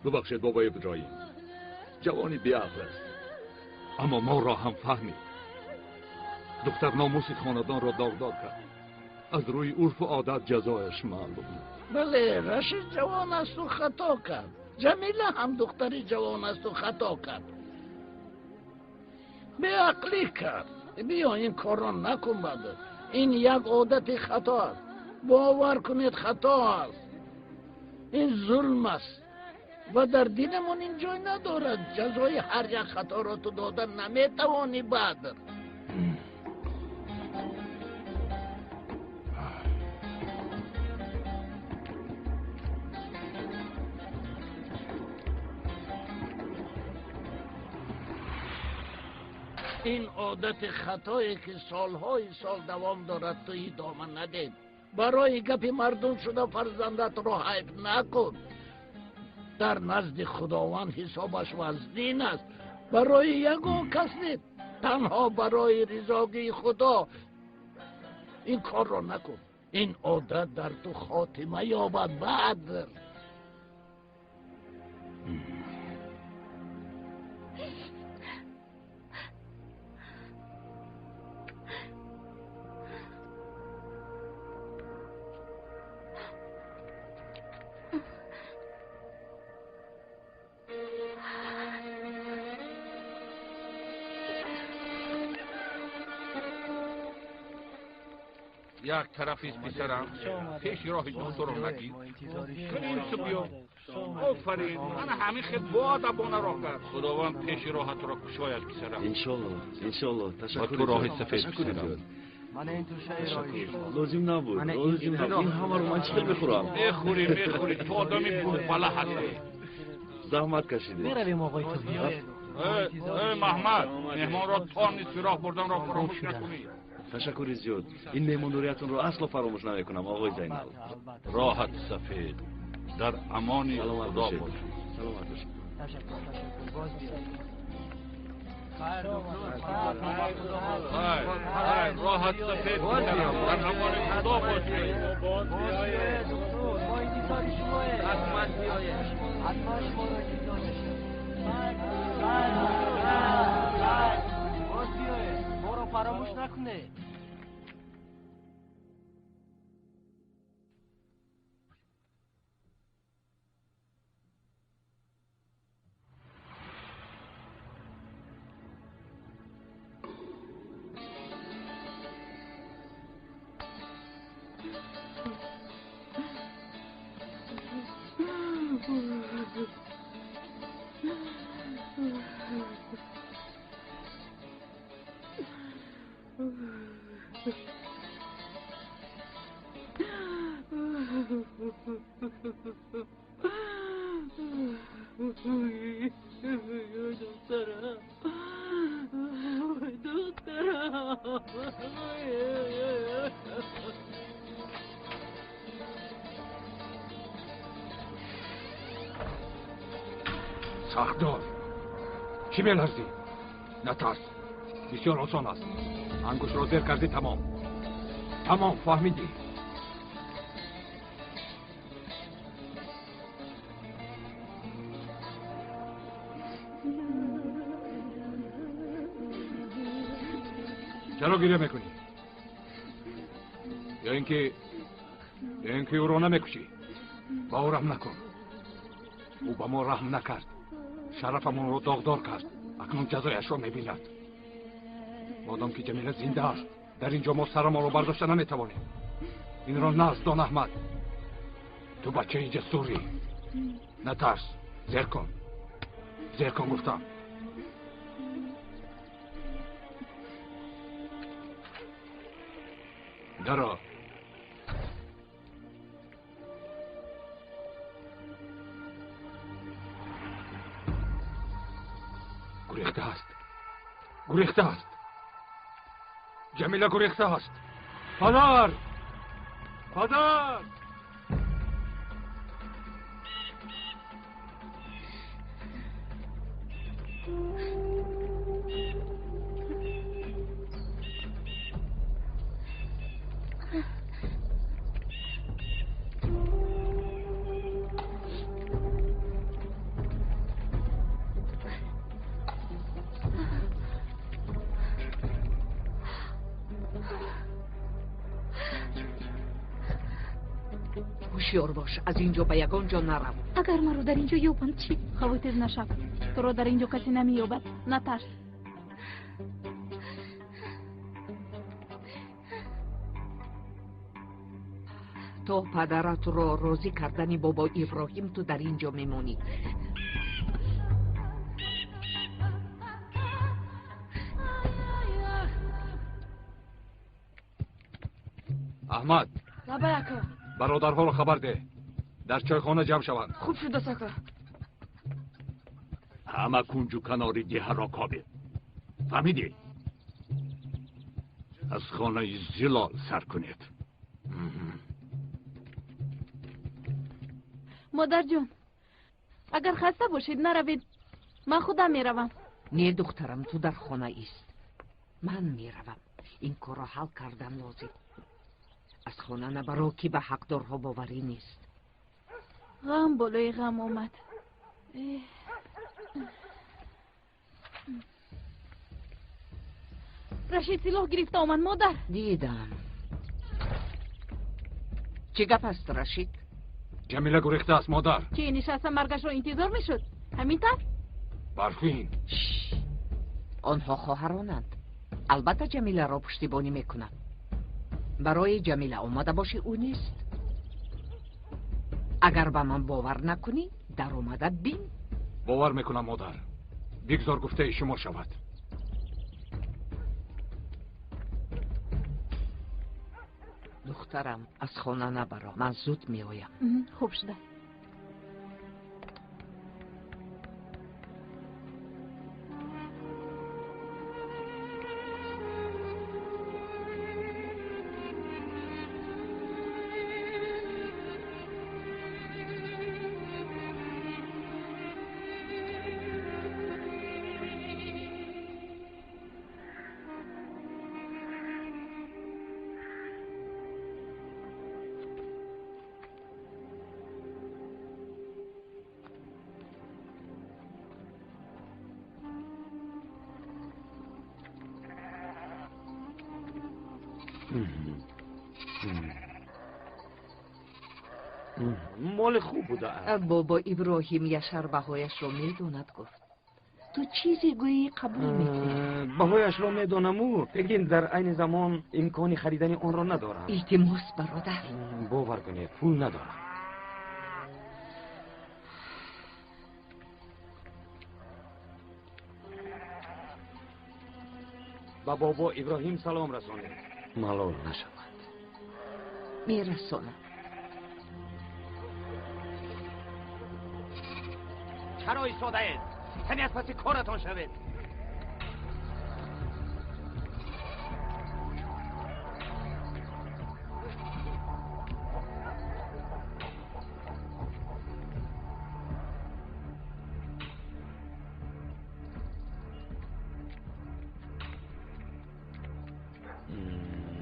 ببخشید بابا ابراهیم. جوانی بیعقل است. اما ما را هم فهمید. دختر ناموس خاندان را داغدار کرد. از روی عرف و عادت جزایش معلوم. بله، رشید جوان است و خطا کرد. جمیله هم دختری جوان است و خطا کرد. بیعقلی کرد. بیا این کار را نکن بعد. این یک عادت خطا است. باور کنید خطا است. این ظلم است و در دینمون این جای ندارد. جزای هر یک خطا را تو دادن نمیتوانی بعد. این عادت خطایی که سالهای سال دوام دارد تو ادامه ندید. برای گپ مردم شده فرزندت را حیف نکن. در نزد خداوند حسابش وزنین است. برای یگان کس نیست، تنها برای رضایت خدا این کار را نکن. این عادت در تو خاتمه یابد بعد. یک طرفیست پسرم پیش راه دکتر رو نگیر کنیم تو بیا. آفرین، من همین خیلی باادبانه راه کرد. خداوند پیش راحت را کشاید پسرم. انشالله تشکر. تو راه سفید پسرم. من این تو شهر لازم نبود. این همه رو من چطور بخورم؟ میخوری تو آدمی بوبله هستی. زحمت کشیده. میرویم آقای تو بیا. محمد، مهمان را تا نیست راه بردن را فراموش نکنی. تشکر زیاد. این مهمانداریتون رو اصلا فراموش نمیکنم آقای زینال. راحت سفید در امان خدا باش. سلامت باشید. تشکر. باز بیا. راحت سفید در امان خدا باشید. ما انتظار شماه. حتما بیاید. حتما شما را انتظار داشتم. باز بیاید. ما را فراموش نکنه. ساختار چی میلرزی؟ نترس، بسیار آسان است. انگوش را زیر کردی تمام فهمیدی؟ چرا گریه میکنی؟ یا اینکه او را نمیکشی؟ با او رحم نکن. او با ما رحم نکرد، شرفمون رو داغدار کرد. اکنون جزایش را می‌بیند. مادام که جمیله زنده است در اینجا ما سر ما رو برداشته نمیتوانیم. این را نزدان احمد. تو بچه جسوری، نترس. زیر کن گفتم. درا گریخته است. جمیله گریخته است. پدر هوشیار باش، از اینجا به یگان جا نرو. اگر من رو در اینجا یابم چی؟ خواهیتیز نشو. تو رو در اینجا کسی نمییابد. نترس. تو پدرت رو راضی کردنی بابا ابراهیم تو در اینجا میمونی. احمد لبیکا برادرها رو خبر ده، در چایخانه جمع شوند. خوب شده سکا. همه کنجو کناری ده را کابه. فهمیدی؟ از خانه زلال سر کنید. مادر جون، اگر خسته باشید نروید، من خودم میروم. نه دخترم، تو در خانه ایست. من میروم. این کار را حل کردن لازم. از خانه نبرو که به حقدارها باوری نیست. غم بالای غم آمد. رشید سلاح گرفته آمد مادر. دیدم. چه گپ است رشید؟ جمیله گریخته است مادر. که نشسته مرگش را انتظار میشد. همینطور؟ برفین. آنها خواهرانند. البته جمیله را پشتیبانی میکنم. برای جمیله آمده باشی او نیست. اگر به من باور نکنی در آمده بین. باور میکنم مادر. بگذار گفته شما شود. دخترم از خانه نبرا، من زود میآیم. خوب شده. مال خوب بوده. بابا ابراهیم یشر بهایش رو میدوند گفت. تو چیزی گویی قبول میکنی؟ بهایش رو میدونم لیکن در عین زمان امکانی خریدن آن را ندارم. التماس برادر. باور کنید پول ندارم. با بابا ابراهیم سلام رسانید. ملال نشود. میرسانم. چرا ایستاده اید؟ کمی از پس کارتان شوید.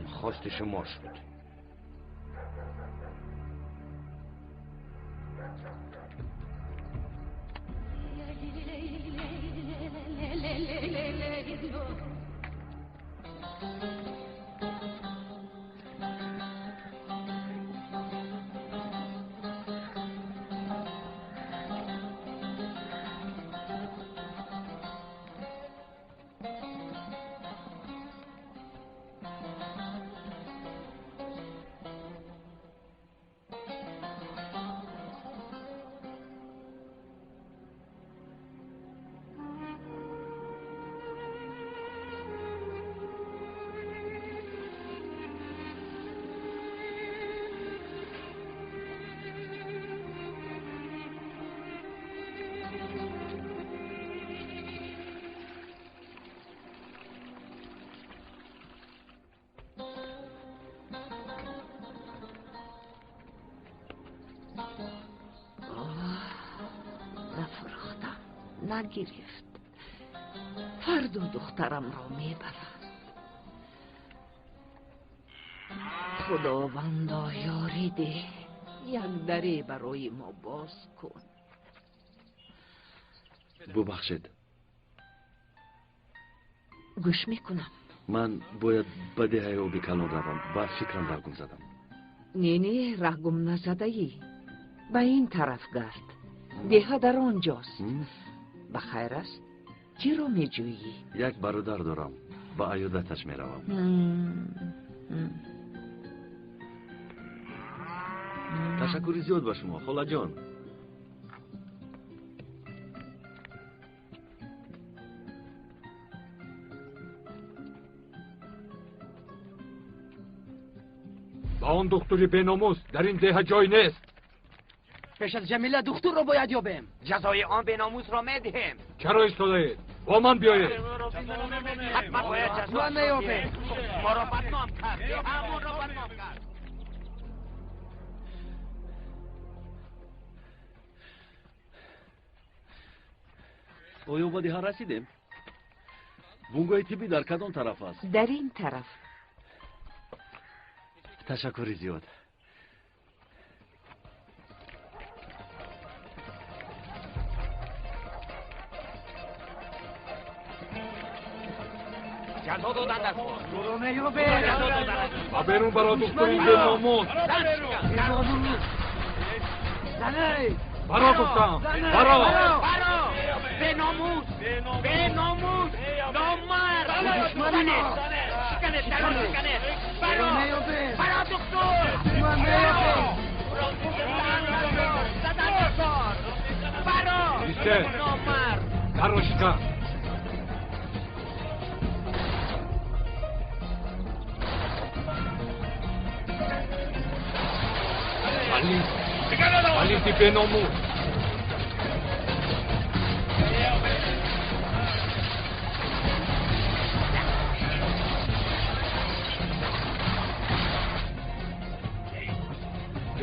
خواست شما شد. نگرفت. فردا دخترم را میبرند. خداوندا یاری ده، یک دری برای ما باز کن. ببخشید. گوش میکنم. من باید به دهه آبی کلان روم و فکرم را گم زدم. نه راه گم نزده ای. به این طرف گرد. ده در آنجاست. بخیر است؟ کی رو میجویی؟ یک برادر دارم. به عیادتش میروم. تشکری زیاد به شما خاله جان. با آن دکتری بیناموس در این ده جای نیست. پیش از جمیله دکتر رو باید یابیم. جزای آن بیناموس را میدهیم. چرا ایستاده اید؟ با من بیایید. حتما باید جزا میابیم. ما را بدنام کرد. همون را بدنام کرد. آیا به ده رسیدیم؟ بونگای تیبی در کدام طرف است؟ در این طرف. تشکری زیاد. جزا دادن در خود. برو میابه. برون برا دکتری بیناموس. زنه. برا گفتم. برا. بیناموس. بیناموس. نامرد. شکنه. شکنه. شکنه. برا. برا دکتر. برا. ایسته. نامرد. برا شکن. علی تی بیناموس.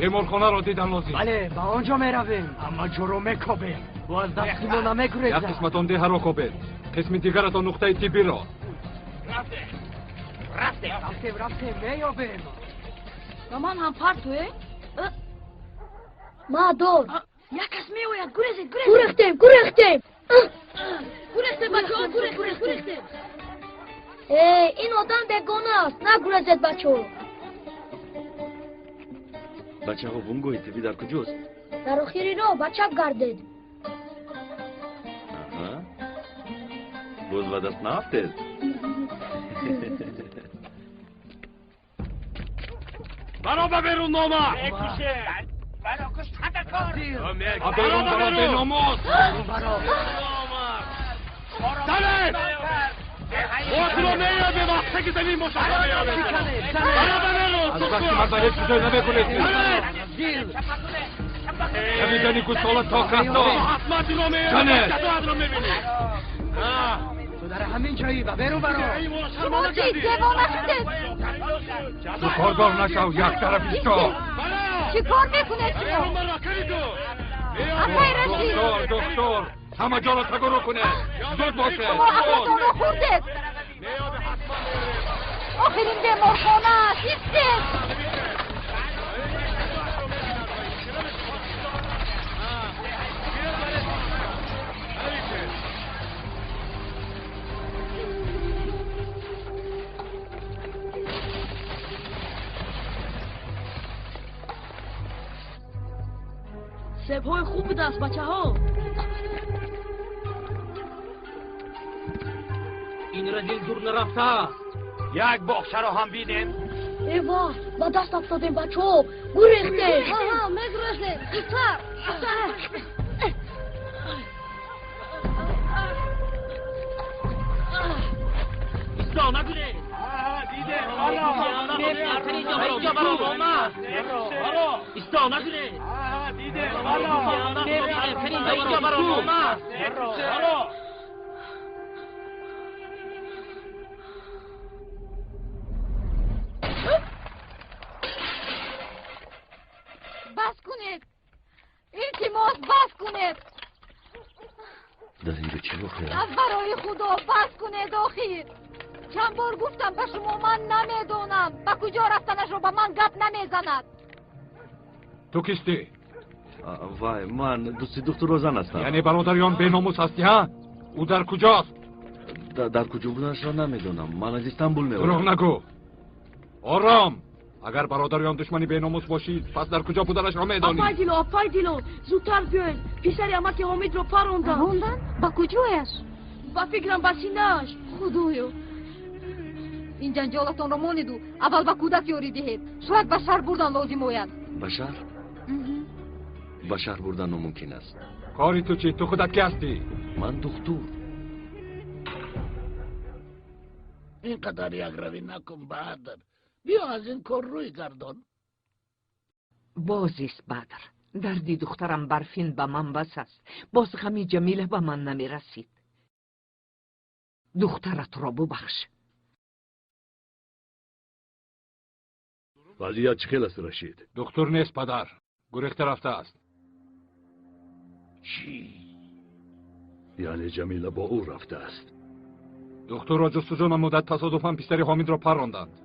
بیمارخانه را دیدن لازم. بله با آنجا میرویم. اما جرم میکوبیم. باز دستیمون نمیگریزد. یک قسمت آن ده را کوبید. قسم دیگر تا نقطه تیبی را. رفتیم میابیم. مامان هم پرتوه؟ ما دور. یک کس میوید گریزید. گرفتیم. گریزید بچه ها گریزید. این آدم بگانه است. نگریزید بچه ها. بچه ها بونگوی تیبی در کجاست؟ در آخری را بچه گردید. باز و دست نافتید. برا ببرون ناما. برا کش خطر کار. برون برا بیناموس. داره. خود رو میابه وقتی که زمین مشاهده میابه. برا ببرون. از وقتی مرد هیچ چیزایی نمیکنید. نمیدانی که سالت تا کستا. حتما تو رو میابه. کنه. تو رو میبینی. تو در همین جایی برو برو. شما چی دیوانه شدید؟ تو کارگار نشو یک طرف ایستا. چی کار میکنه شما؟ دکتر همه جا را تگرو کنه. زود باشه. شما عقلتون رو خوردید. آخرین بیمارخانه است. ایستید. سیب‌های خوب بده است بچه ها. این رزیل دور نرفته. یک باغچه رو هم بیدیم. ایوا با دست افتادیم بچه ها. گریخته. میگرزید. زودتر. ایستا نگیره. دیده. اینجا برو ماما. ایستا نگیره. دیده. اینجا برو ماما. بس کنید. التماس بس کنید. در اینجا چه واقعه؟ از برای خدا بس کنید آخیر. چند بار گفتم به شما من نمیدونم به کجا رفتنش رو به من گپ نمیزند. تو کیستی؟ وای من دوستی دکتر روزن هستم. یعنی برادریان بیناموس هستی ها؟ او در کجاست؟ در کجا بودنش را نمیدونم. من از استانبول میام. دروغ نگو. آرام. اگر برادریان دشمنی بیناموس باشید پس در کجا بودنش را میدانی؟ آفای دیلو زودتر بیاین. پسر امک حامد رو پروندن. با کجایش؟ با فکرم با سینه‌اش. خدایا این جنجالتان را مانیدو اول به کودک یاری دهید. شاید به شهر بردن لازم آید. به شهر؟ به شهر بردن ممکن است. کاری تو چی؟ تو خودت کی هستی؟ من دکتر. اینقدر یک روی نکن بدر. بیا از این کار روی گردان. بازیست بدر. دردی دخترم برفین به من بس است. باز غمی جمیله به من نمی رسید. دخترت را ببخش. وضعیت چه خیل است رشید؟ دکتر نیست پدر. گریخته رفته است. چی؟ یعنی جمیله با او رفته است؟ دکتر را جستجو نمودند تصادفاً پسر حامد را پراندند.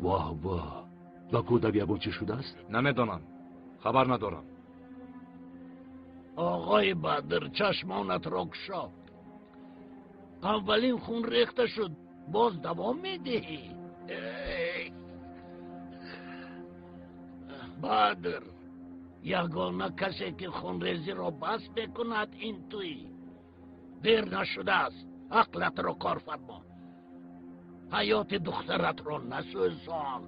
واه واه. و کودک یگان چه شده است؟ نمیدانم. خبر ندارم. آقای بدر چشمانت را گشا. اولین خون ریخته شد باز دوام میدهی. بدر یگانه کسی که خونریزی را بس بکند این توی. دیر نشده است. عقلت را کار فرما. حیات دخترت را نسوزان.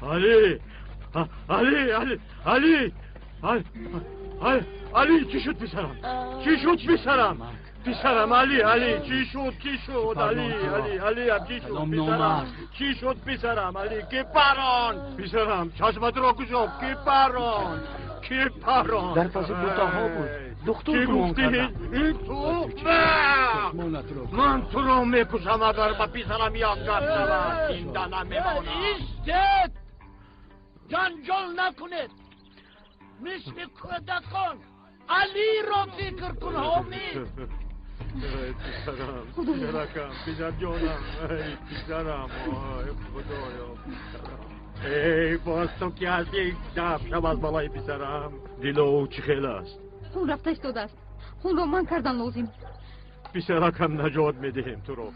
علی علی علی علی علی چی شد پسرم؟ چی شد پسرم؟ پسرم علی چی شد علی چی شد پسرم؟ چی شد پسرم علی کی پران؟ پسرم چشمت را کشم کی پران؟ در پس دوتا ها بود. دکتر گمان کردم. این تو؟ من تو را میکشم اگر با پسرم یک گپ شود. این دانه میمونم. ایستید. جنجال نکنید. مثل کودکان علی را فکر کن حامد. پسرم پسر جانم پسرم خدایا ای باز تو که هستی دفت شب از بالای پسرم. دیلو چی خیل است؟ خون رفته استاده است. خون را من کردن لازم. پسرکم نجات میدهیم تو رو.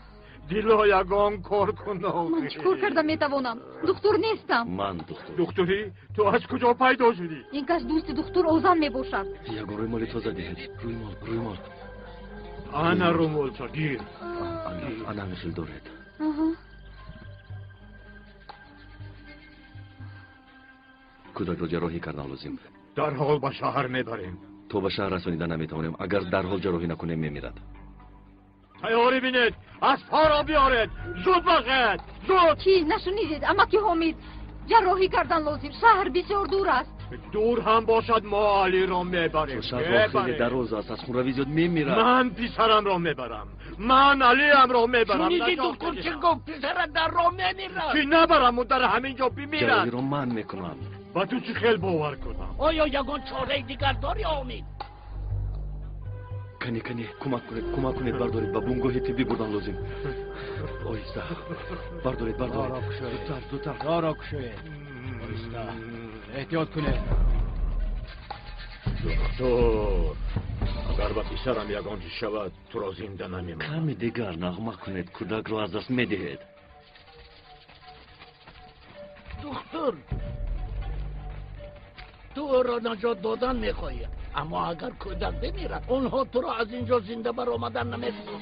دیلو یگان کار کن. من چکار کردم میتوانم؟ دکتر نیستم. من دکتر. دکتری؟ تو از کجا پیدا شدی؟ این کس دوست دکتر اوزان میباشد. یگان روی مالی تازه دهید. روی مال انا رو مالتا گیر. انا مثل دارد. کودک را جراحی کردن لازم. در حال به شهر میبریم. تو به شهر رسانیدن نمیتوانیم. اگر در حال جراحی نکنیم میمیرد. تیاری بینید. از پا را بیارید. زود باشد. زود. چی نشنیدید؟ اما که حامد جراحی کردن لازم. شهر بسیار دور است. دور هم باشد ما علی را میبریم. شهر خیلی دراز است. از خونروی زیاد میمیرد. من پسرم را میبرم. من علی هم را میبرم. شنیدی دکتر چه گفت؟ پسرت در را میمیرد. چی نبرم و در همینجا بمیرد. جراحی را من میکنم. با تو چی خیل باور کنم؟ آیا یگان چاره دیگر داری حامد؟ کنی کمک کنید بردارید با بونگوی طبی بردن لازم. آیسته بردارید زودتر دارا کشوید. آیسته احتیاط کنید. دکتر اگر با پسرم یگان چیز شود تو را زنده نمیمانم. کمی دیگر نغمه کنید. کودک را از دست میدهید. دکتر تو را نجات دادن میخواهی اما اگر کودک بمیرد اونها تو را از اینجا زنده بر آمدن نمیتونن.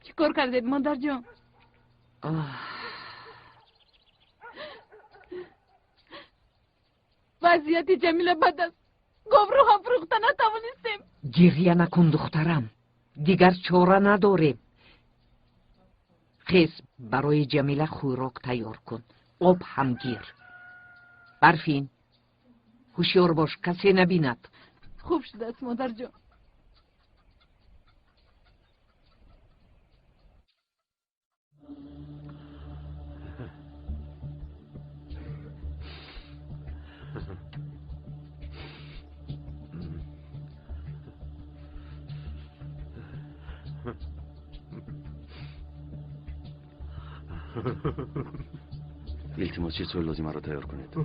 چیکار کردید مادر جان؟ وضعیت جمیله بد است. گاو رو هم فروخته نتوانستیم. گریه نکن دخترم، دیگر چاره نداریم. خیز برای جمیله خوراک تیار کن، آب هم گیر. برفین هوشیار باش کسی نبیند. خوب شده است مادر جان. التماس چطور لازم را تیار کنید.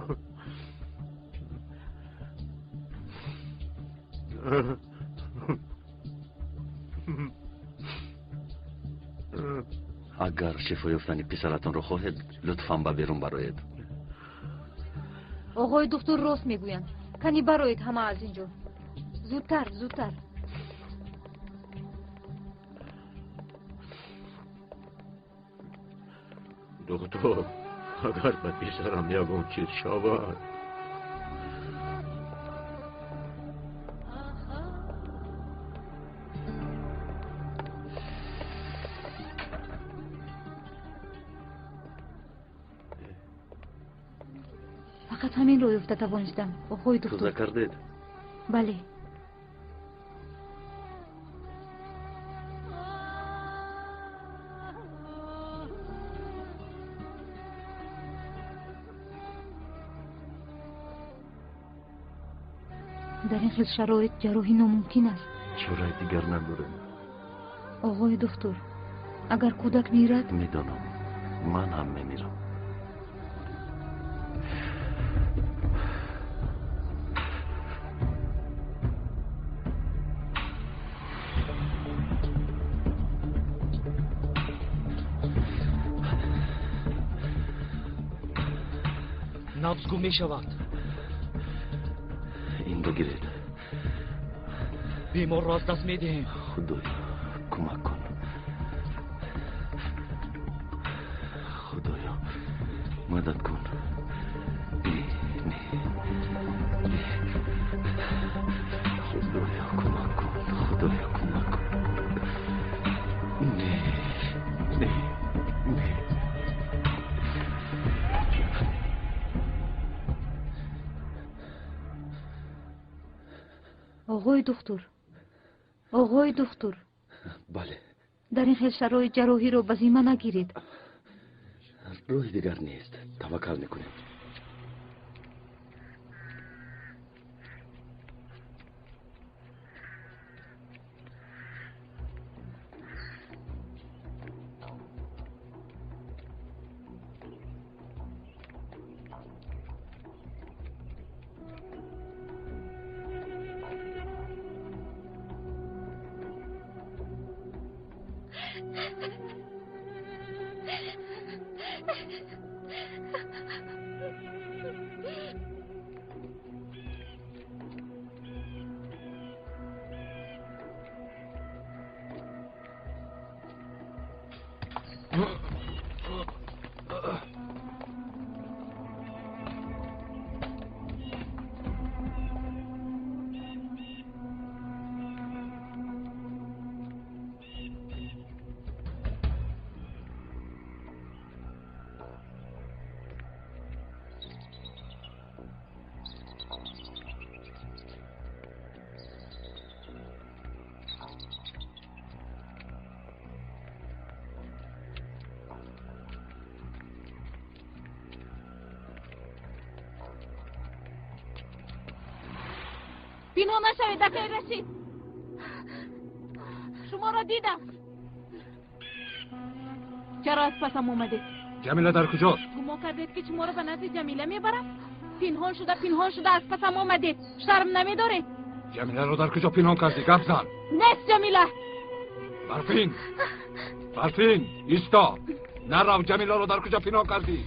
اگر شفا یافتن پسرتان را خواهید لطفاً به بیرون برایید. آقای دکتر راست میگویند. کنی برایید همه از اینجا. زودتر زودتر. دکتر اگر به پسرم یگون چیز شود. فقط همین رو یافته توانستم آقای دکتر. توزه کردید؟ بله. در این خیلی شرایط جراحی ناممکن است. چاره دیگر ندارم. آقای دکتر اگر کودک میرد؟ میدانم، من هم میمیرم. نبض گم می شود. این رو گیرید. بیمار را از دست می دهیم. خدایا کمک کن. خدایا مدد کن. خدایا کمک کن. خدایا کمک کن. نه. آقای دکتر، آقای دکتر. بله. در این خیلی شرایط جراحی رو به ذمه نگیرید. روی دیگر نیست، توکل میکنیم. پنهان نشوید دقیق رسید. شما را دیدم. چرا از پسم اومدید؟ جمیله در کجاست؟ گمان کردید که شما را به نزد جمیله میبرم؟ پنهان شده از پسم اومدید. شرم نمیدارید؟ جمیله رو در کجا پنهان کردی؟ گپ زن. نیست جمیله. برفین ایستا. نرو. جمیله رو در کجا پنهان کردی؟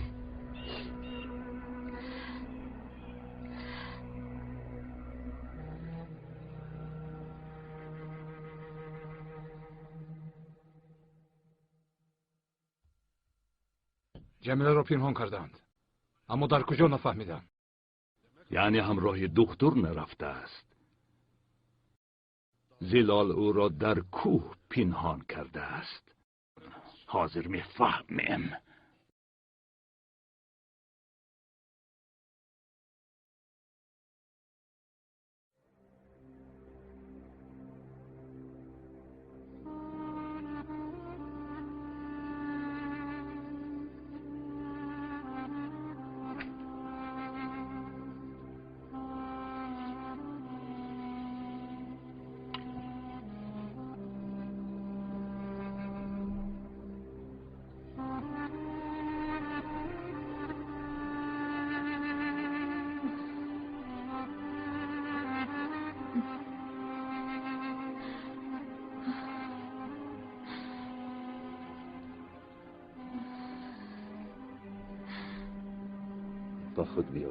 جمیله رو پنهان کردند، اما در کجا نفهمیدم. یعنی همراه دکتر نرفته است. زلال او را در کوه پنهان کرده است. حاضر میفهمیم. با خود بیا.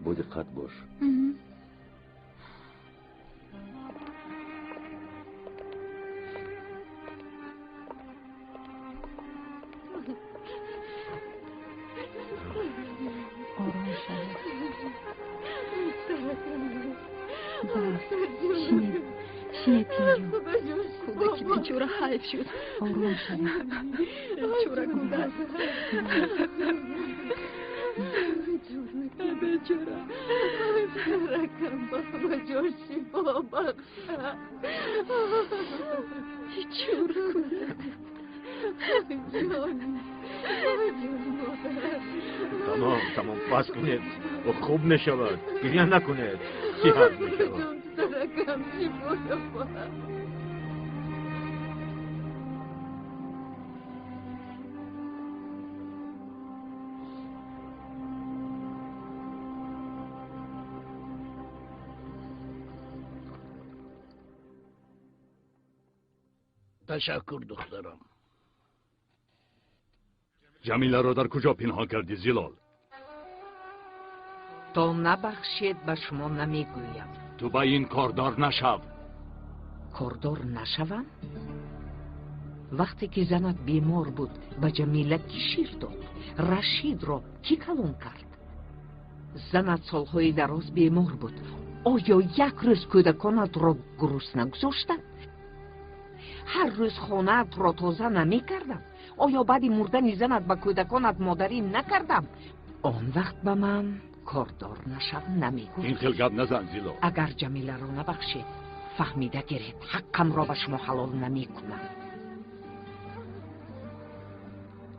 با دقت باش. شنید کودکی بیچاره حیف شد. آروم شد. بیچاره کودک. بیچاره. رکم بابا جوشی بابا. بیچاره کودک. تمام بس کنید و خوب نشود. گریه نکنید. صحت میشود. رکم چی بابا. تشکر دخترم. جمیله را در کجا پنهان کردی زلال؟ تا نبخشید به شما نمیگویم. تو به این کاردار نشو. کاردار نشوم؟ وقتی که زنت بیمار بود به جمیله کی شیر داد؟ رشید را کی کلون کرد؟ زنت سالهای دراز بیمار بود. آیا یک روز کودکانت را گرسنه نگذاشتند؟ هر روز خانه‌ات را تازه نمی کردم. آیا بعد مردن زنت به کودکانت مادری نکردم؟ آن وقت به من کاردار نشم نمیگوید. این خلقت نزن زیلو. اگر جمیله را نبخشید فهمیده گیرید حقم را به شما حلال نمی کنم.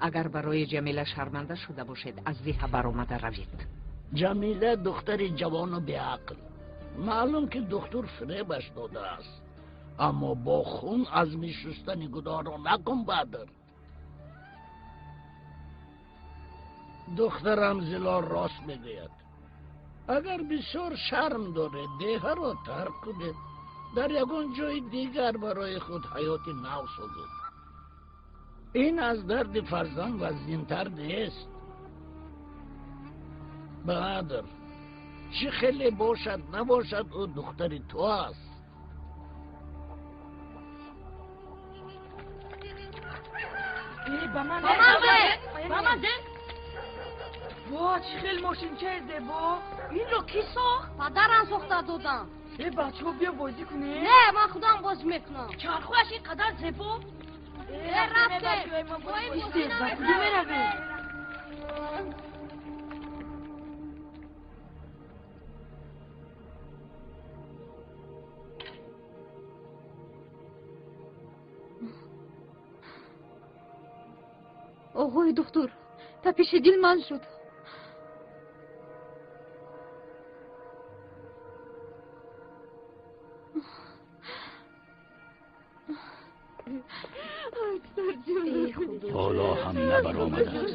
اگر برای جمیله شرمنده شده باشید از دیه برآمده روید. جمیله دختر جوان و بیعقل. معلوم که دکتر فریبش داده است، اما با خون از میشستن گناه را نکن بدر. دخترم زلال راست میگوید. اگر بسیار شرم داره دیه را ترک کنید، در یگان جای دیگر برای خود حیات نو سازید. این از درد فرزند وزین‌تر نیست. برادر، چه خیلی باشد نباشد او دختر تو است. به من ده. وا چه خیلی ماشین چیزه با. این رو کی ساخت؟ پدرم ساخته دادم. بچه ها بیا بازی کنی؟ نه من خودم باز میکنم. چرخوش اینقدر زیبا؟ رفته. با کدوم روی؟ آقای دکتر تپش دل من شد. حالا هم نبرآمده است.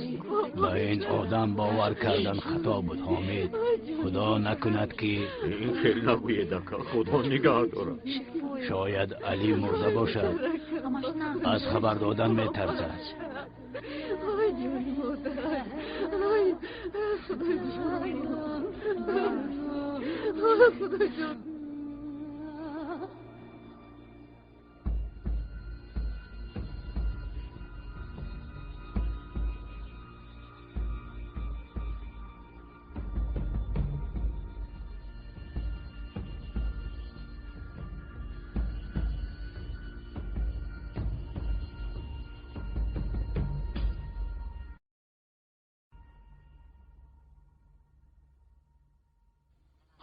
به این آدم باور کردن خطا بود حامد. خدا نکند که این خیلی نگویده که خدا نگاه دارد. شاید علی مرده باشد. از خبر دادن می ترسد.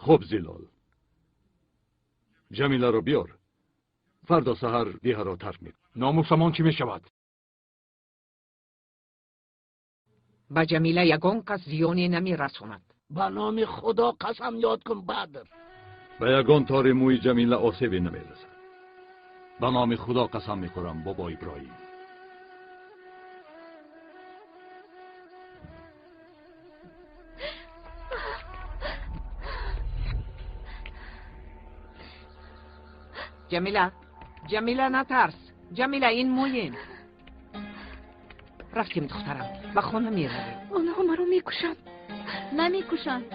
خب زلال، جمیله رو بیار. فردا سحر دیه را ترک می. ناموسمان چی می شود؟ با جمیله یگان کس زیانی نمی رسوند. به نام خدا قسم یاد کن بدر. به یگان تار موی جمیله آسیبی نمی رسد. به نام خدا قسم می خورم بابا ابراهیم. جمیله نترس. جمیله این مویم. رفتیم دخترم. به خانه می رویم. آنها مرا میکشند. نمیکشند.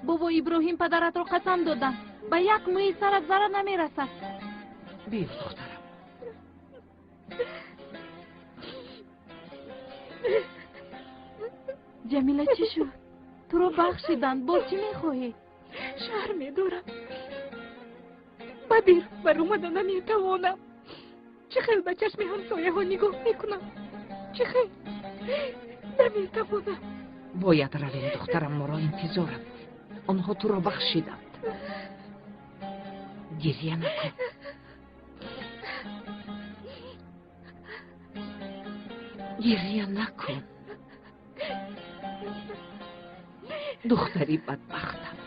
بابا ابراهیم پدرت را قسم دادن به یک موی سرت ضرر نمیرسد. بیا دخترم. جمیله چی شد؟ تو رو بخشیدند. با چی میخواهی؟ شهر میدارم. بدیر بر اومدن نمیتوانم. چه خیلی به چشم همسایه ها نگاه میکنم. چه خیلی نمیتوانم. باید رویم دخترم. مرا انتظارم. آنها تو را بخشیدند. گریه نکن. گریه نکن. دختری بدبختم.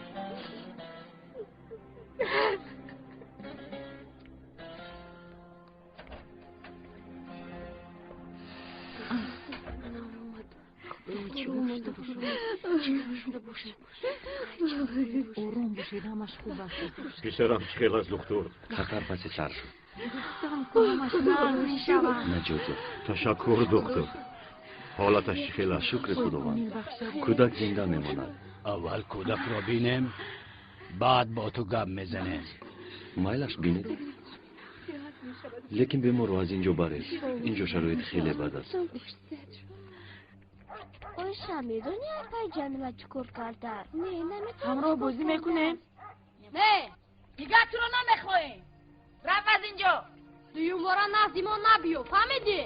آروم باشید همش خوب است. پسرم چه خیلی از دکتر؟ خطر پس سر شد. دستم کنمش نرم میشود. نجات تشکر دکتر. حالتش چه خیلی است؟ شکر خداوند. کودک زنده میماند. اول کودک را بینیم بعد با تو گپ میزنیم. مایلش بینید. لیکن بیمار رو از اینجا برید. اینجا شرایط خیلی بد است. آیشا میدونی اپای جمیله چکر کرده؟ نه نمیتونم. همراه بازی میکنیم؟ نه دیگه تو رو نمیخواهیم. رفت از اینجا. دویم بارا نزدی ما نبیو. فهمیدی؟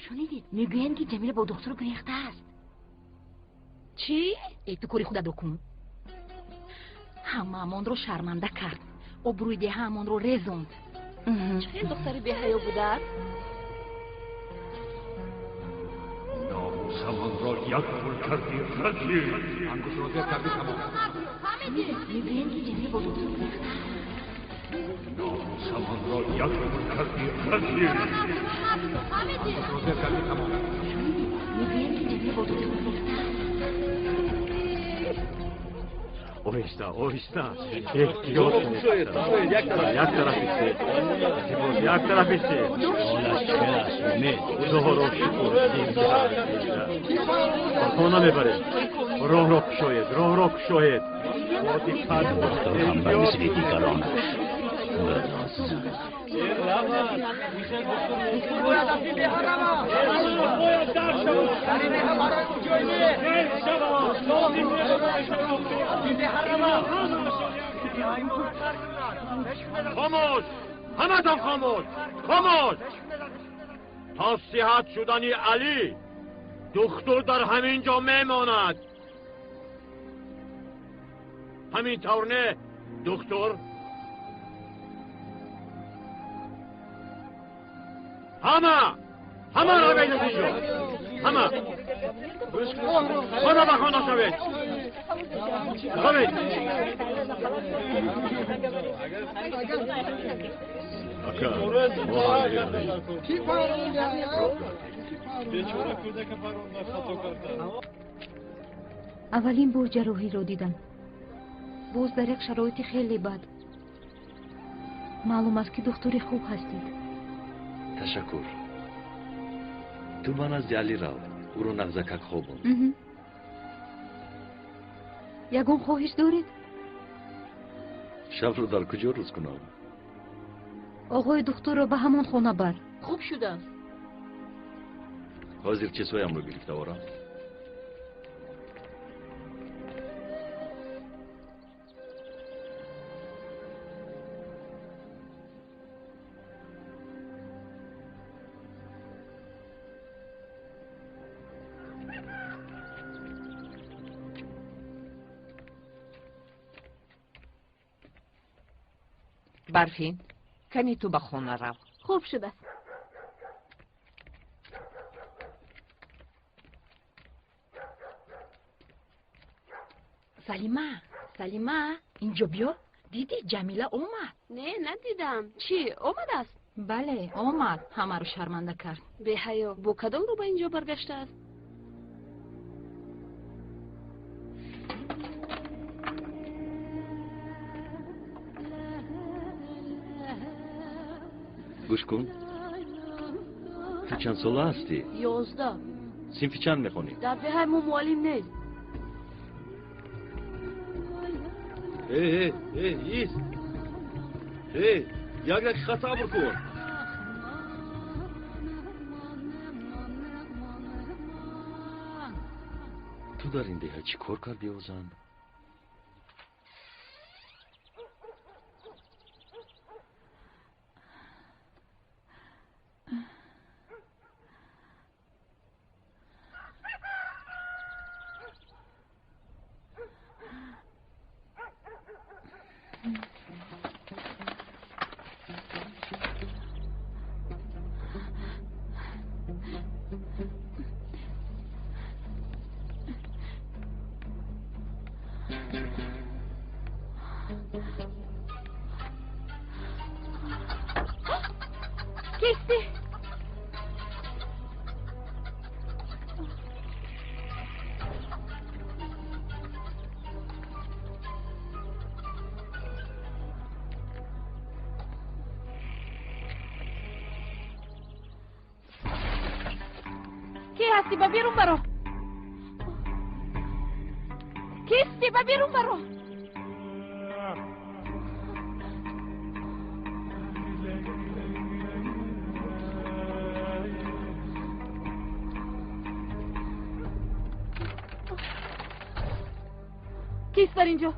شنیدید؟ میگویند که جمیله با دکتر گریخته است. چی؟ ای تو کاری خودت بکن. همه رو شرمنده کرد. ابروی ده همان رو رزوند. چه دختری به حیا بوده؟ ناموسمان را یک پول کردی رزی. انگوش رو زیر کردی تمام. میگویند که جمیله با دکتر گریخته است. ناموسمان را یک پول کردی رزی. انگوش رو زیر کردی تمام. میگویند که جمیله با دکتر گریخته است. آهسته آهسته احتیاط کنید. یک طرف ایستید. یک طرف ایستید. حالش چه است امید؟ خدا را شکر. خانه میبرید. راه را کشایید. راه را کشایید. دکتر هم به مثل دیگران باش. خاموش. همتان خاموش. خاموش. تا صحت شدنی علی دکتر در همین جا میماند. همین طور نه دکتر؟ همه را بید از اینجا. همه به خانه شوید. شوید. اولین بار جراحی را دیدم. باز در یک شرایط خیلی بد. معلوم است که دکتری خوب هستید. تشکر. تو من از علی رو او رو نغزکک خوابون. یگان خواهش دارید؟ شب رو در کجا روز کنم؟ آقای دکتر را به همان خانه بر. خوب شده است. حاضر چیزهایم رو گرفته آورم. برفین کنی تو به خونه رو. خوب شده. سلیمه اینجا بیا. دیدی جمیله اومد؟ نه ندیدم. چی اومد است؟ بله اومد. همه رو شرمنده کرد. به حیا با کدام رو به اینجا برگشته است؟ گوش کن. تو چند ساله هستی؟ 11. صنف چند میخونی؟ در دهه معلم نیست. ایست. یک دقیقه صبر کن. تو در این دهه چی کار کردی اوزن؟ کیستی؟ کی هستی؟ با بیرون برو. کیستی؟ با بیرون برو. کیست در اینجا؟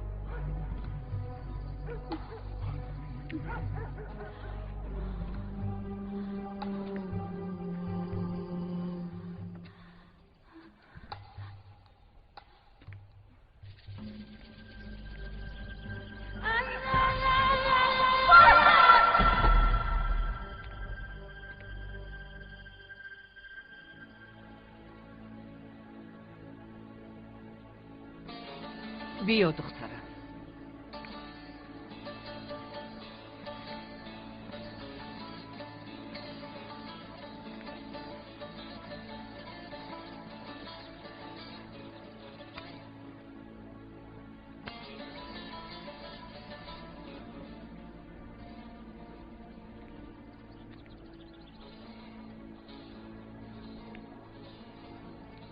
بیا دخترم.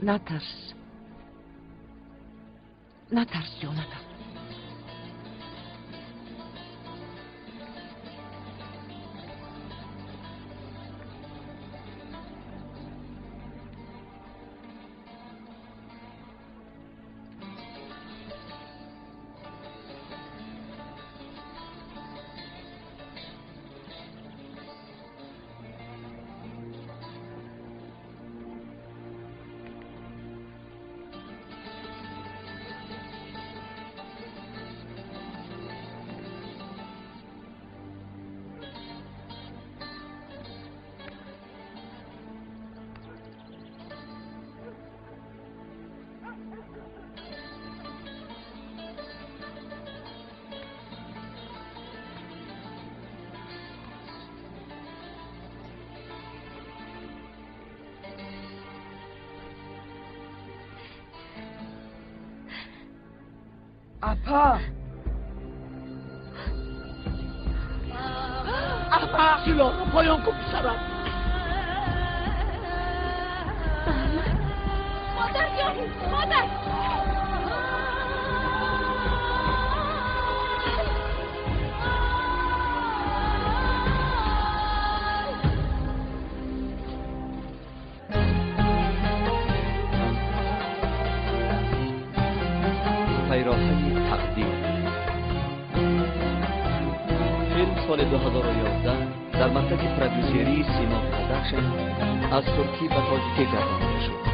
نترس. نترس جانتم. اپا سیلا پایان کن سرم. مادر جان، مادر. پیراهن تقدیر. فیلم سال 2011 در منطقه پرودوسری سیما پروداکشن از ترکی به تاجیکی گردانده شد.